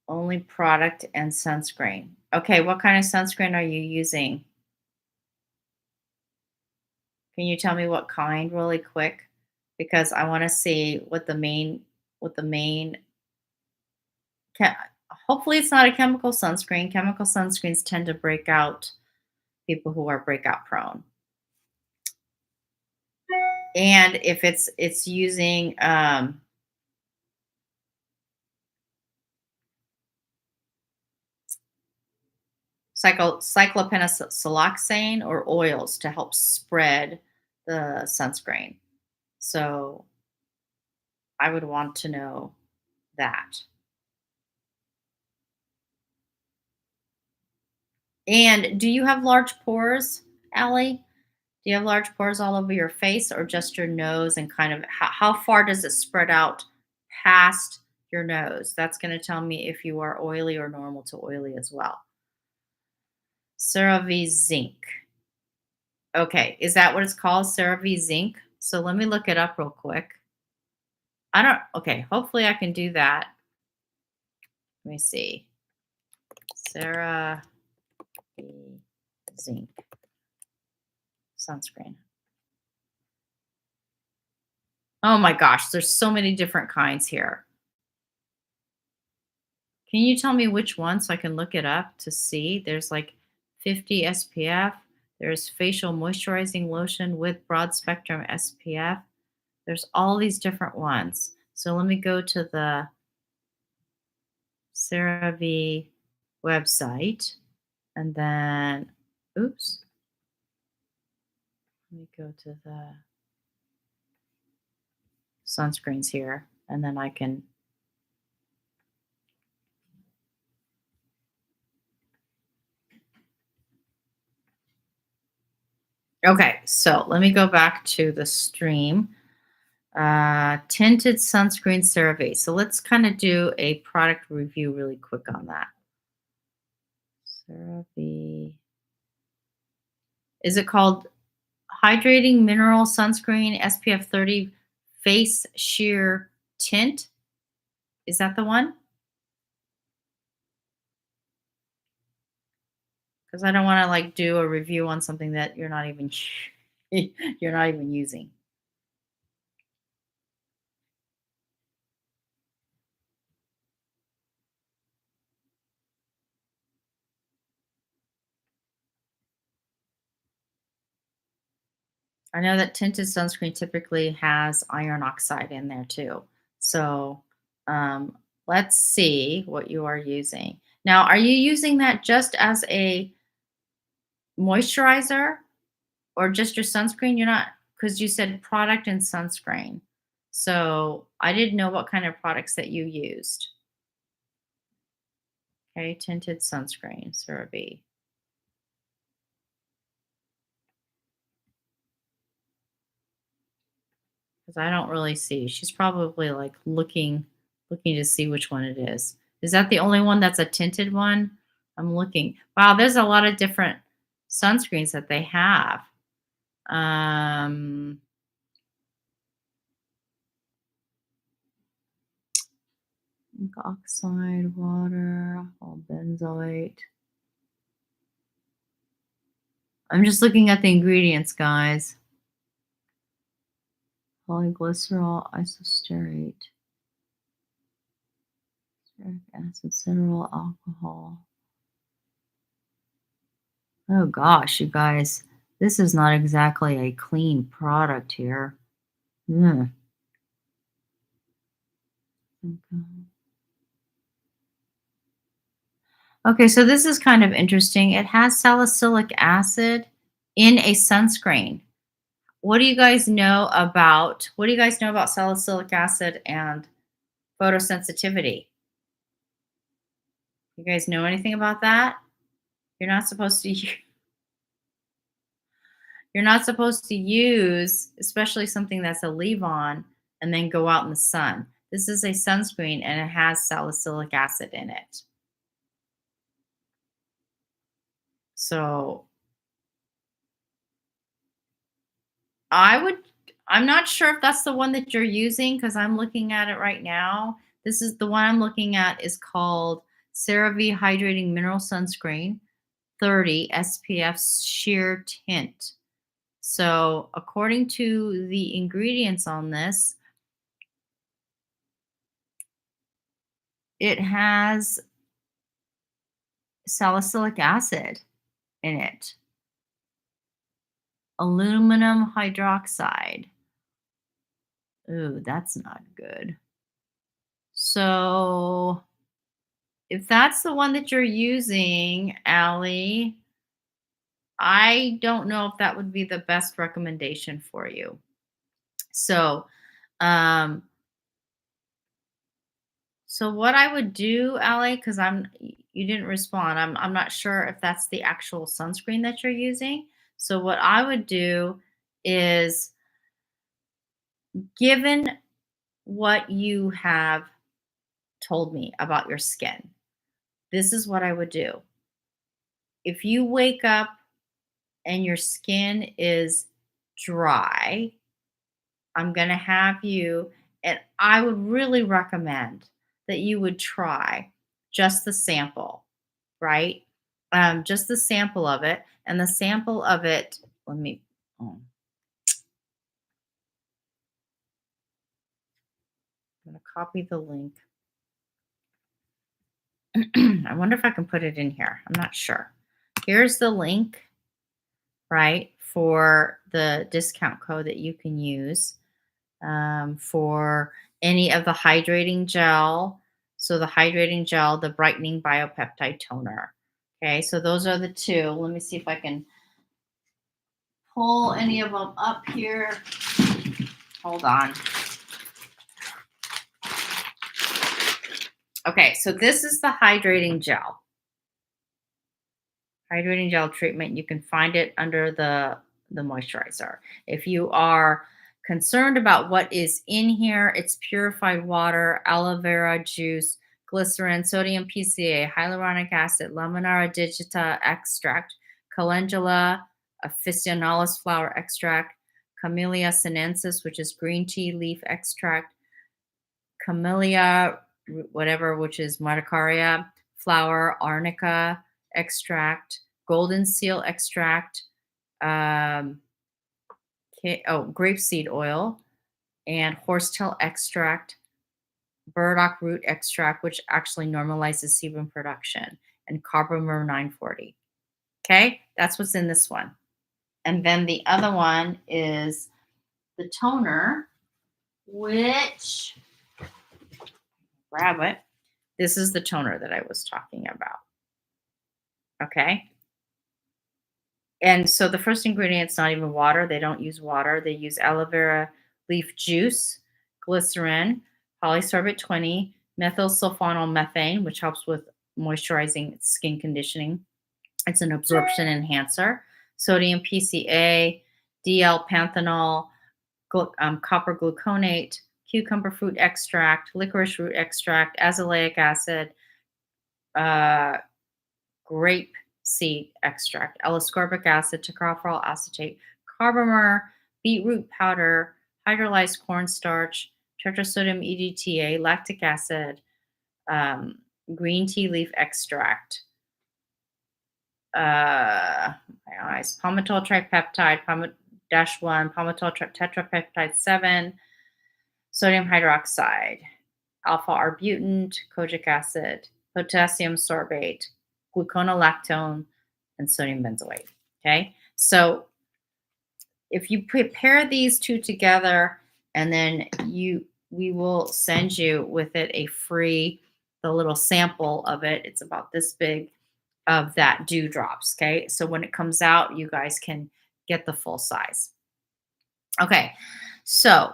Only product and sunscreen. Okay, what kind of sunscreen are you using? Can you tell me what kind really quick? Because I want to see what the main with the main. Ca- Hopefully, it's not a chemical sunscreen. Chemical sunscreens tend to break out people who are breakout prone. And if it's using cyclopentasiloxane or oils to help spread the sunscreen. So I would want to know that. And do you have large pores, Allie? Do you have large pores all over your face or just your nose, and kind of how far does it spread out past your nose? That's going to tell me if you are oily or normal to oily as well. CeraVe Zinc. Okay, is that what it's called? CeraVe Zinc? So let me look it up real quick. Okay, hopefully I can do that. Let me see. CeraVe Zinc sunscreen. Oh my gosh, there's so many different kinds here. Can you tell me which one so I can look it up to see? There's like 50 SPF. There's facial moisturizing lotion with broad spectrum SPF. There's all these different ones. So let me go to the CeraVe website and then, oops, let me go to the sunscreens here and then I can. Okay, so let me go back to the stream. Tinted sunscreen CeraVe. So let's kind of do a product review really quick on that. CeraVe. Is it called Hydrating Mineral Sunscreen SPF 30 Face Sheer Tint? Is that the one? Because I don't want to like do a review on something that you're not even you're not even using. I know that tinted sunscreen typically has iron oxide in there too. So um, let's see what you are using. Now, are you using that just as a moisturizer or just your sunscreen? You're not, because you said product and sunscreen. So I didn't know what kind of products that you used. Okay, tinted sunscreen, CeraVe. Because I don't really see. She's probably like looking to see which one it is. Is that the only one that's a tinted one? I'm looking. Wow, there's a lot of different sunscreens that they have. Zinc oxide, water, all benzoate. I'm just looking at the ingredients, guys. Polyglycerol isosterate, stearic acid, ceteryl alcohol. Oh gosh, you guys, this is not exactly a clean product here. Mm. Okay, so this is kind of interesting. It has salicylic acid in a sunscreen. What do you guys know about salicylic acid and photosensitivity? You guys know anything about that? You're not supposed to you're not supposed to use, especially something that's a leave-on, and then go out in the sun. This is a sunscreen and it has salicylic acid in it. So I'm not sure if that's the one that you're using because I'm looking at it right now. This is the one I'm looking at is called CeraVe Hydrating Mineral Sunscreen 30 SPF Sheer Tint. So according to the ingredients on this, it has salicylic acid in it, aluminum hydroxide. Ooh, that's not good. So if that's the one that you're using, Allie, I don't know if that would be the best recommendation for you. So, um, so what I would do, Allie, because you didn't respond. I'm not sure if that's the actual sunscreen that you're using. So what I would do is, given what you have told me about your skin, this is what I would do. If you wake up and your skin is dry, I'm going to have you, and I would really recommend that you would try just the sample, right? Just the sample of it. And the sample of it, let me, oh, I'm going to copy the link. I wonder if I can put it in here. I'm not sure. Here's the link, right, for the discount code that you can use for any of the hydrating gel. So the hydrating gel, the brightening biopeptide toner. Okay, so those are the two. Let me see if I can pull any of them up here. Hold on. Okay, so this is the hydrating gel. Hydrating gel treatment. You can find it under the moisturizer. If you are concerned about what is in here, it's purified water, aloe vera juice, glycerin, sodium PCA, hyaluronic acid, Laminara digita extract, calendula officinalis flower extract, Camellia sinensis, which is green tea leaf extract, Camellia whatever, which is Marticaria flower, arnica extract, golden seal extract, um, grapeseed oil, and horsetail extract, burdock root extract, which actually normalizes sebum production, and carbomer 940. Okay, that's what's in this one. And then the other one is the toner, which, grab it. This is the toner that I was talking about. Okay. And so the first ingredient's not even water. They don't use water. They use aloe vera leaf juice, glycerin, polysorbate 20, methyl sulfonyl which helps with moisturizing skin conditioning. It's an absorption enhancer. Sodium PCA, DL panthenol, copper gluconate, cucumber fruit extract, licorice root extract, azelaic acid, uh, grape seed extract, L-ascorbic acid, tocopherol acetate, carbomer, beetroot powder, hydrolyzed cornstarch, tetrasodium EDTA, lactic acid, um, green tea leaf extract, my eyes, palmitoyl tripeptide, -1, palmitoyl tetrapeptide 7, sodium hydroxide, alpha arbutin, kojic acid, potassium sorbate, gluconolactone, and sodium benzoate. Okay, so if you prepare these two together, and then we will send you with it the little sample of it. It's about this big of that dew drops. Okay, so when it comes out, you guys can get the full size. Okay, so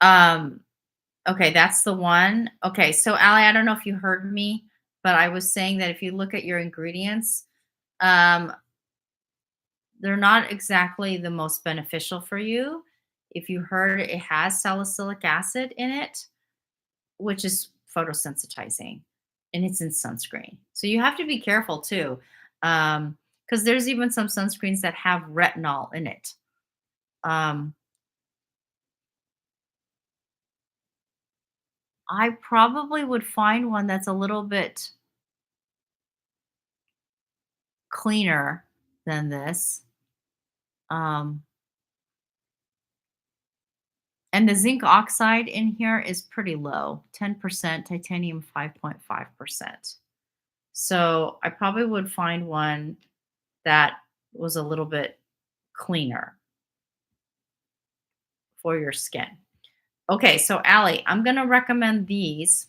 okay, that's the one. Okay, so Allie, I don't know if you heard me, but I was saying that if you look at your ingredients, um, they're not exactly the most beneficial for you. If you heard, it has salicylic acid in it, which is photosensitizing, and it's in sunscreen. So you have to be careful too, because there's even some sunscreens that have retinol in it. I probably would find one that's a little bit cleaner than this. Um, And the zinc oxide in here is pretty low, 10%, titanium 5.5%. So I probably would find one that was a little bit cleaner for your skin. Okay, so Allie, I'm going to recommend these.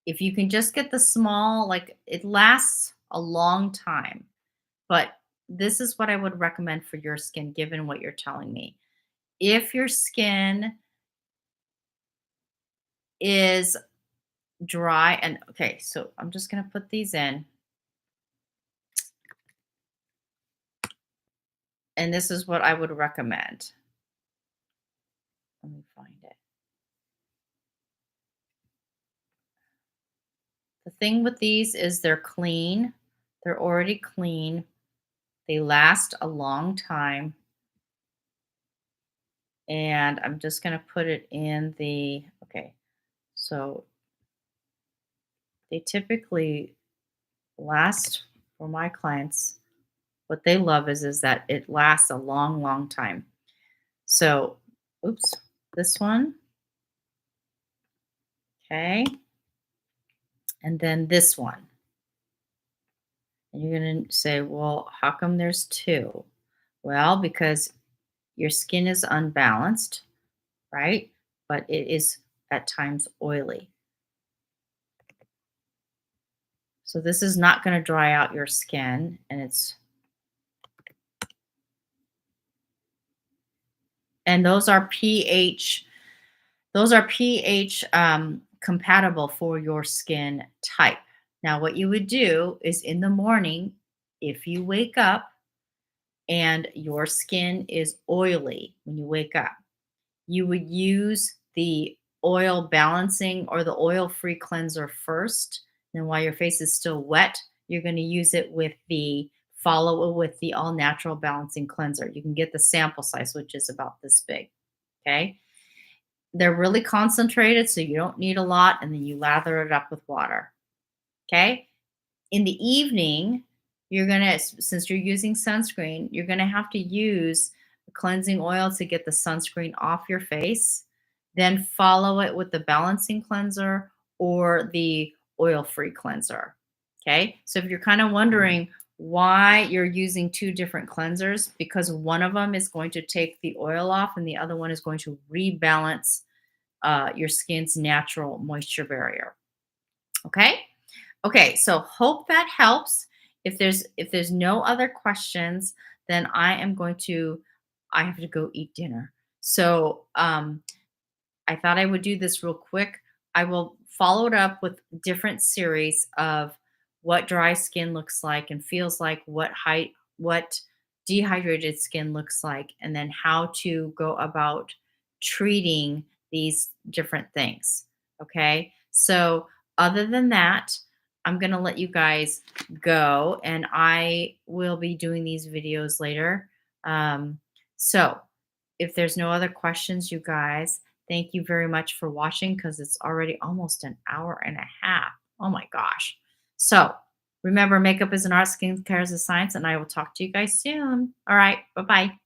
If you can just get the small, like it lasts a long time, but this is what I would recommend for your skin, given what you're telling me. If your skin is dry, and okay, so I'm just going to put these in. And this is what I would recommend. Let me find it. The thing with these is they're clean. They're already clean. They last a long time. And I'm just going to put it in the, okay, so they typically last for my clients. What they love is that it lasts a long, long time. So, oops, this one. Okay. And then this one. And you're going to say, well, how come there's two? Well, because your skin is unbalanced, right? But it is at times oily. So this is not going to dry out your skin, and those are pH compatible for your skin type. Now, what you would do is in the morning, if you wake up and your skin is oily when you wake up, you would use the oil balancing or the oil-free cleanser first. And while your face is still wet, you're going to use it with the follow with the all-natural balancing cleanser. You can get the sample size, which is about this big. Okay. They're really concentrated, so you don't need a lot, and then you lather it up with water. Okay. In the evening, you're going to, since you're using sunscreen, you're going to have to use a cleansing oil to get the sunscreen off your face. Then follow it with the balancing cleanser or the oil-free cleanser. Okay. So if you're kind of wondering why you're using two different cleansers, because one of them is going to take the oil off and the other one is going to rebalance your skin's natural moisture barrier. Okay. Okay, so hope that helps. If there's no other questions, then I have to go eat dinner. So I thought I would do this real quick. I will follow it up with different series of what dry skin looks like and feels like, what dehydrated skin looks like, and then how to go about treating these different things. Okay. So other than that, I'm going to let you guys go, and I will be doing these videos later. So if there's no other questions, you guys, thank you very much for watching, because it's already almost an hour and a half. Oh my gosh. So remember, makeup is an art, skincare is a science, and I will talk to you guys soon. All right. Bye-bye.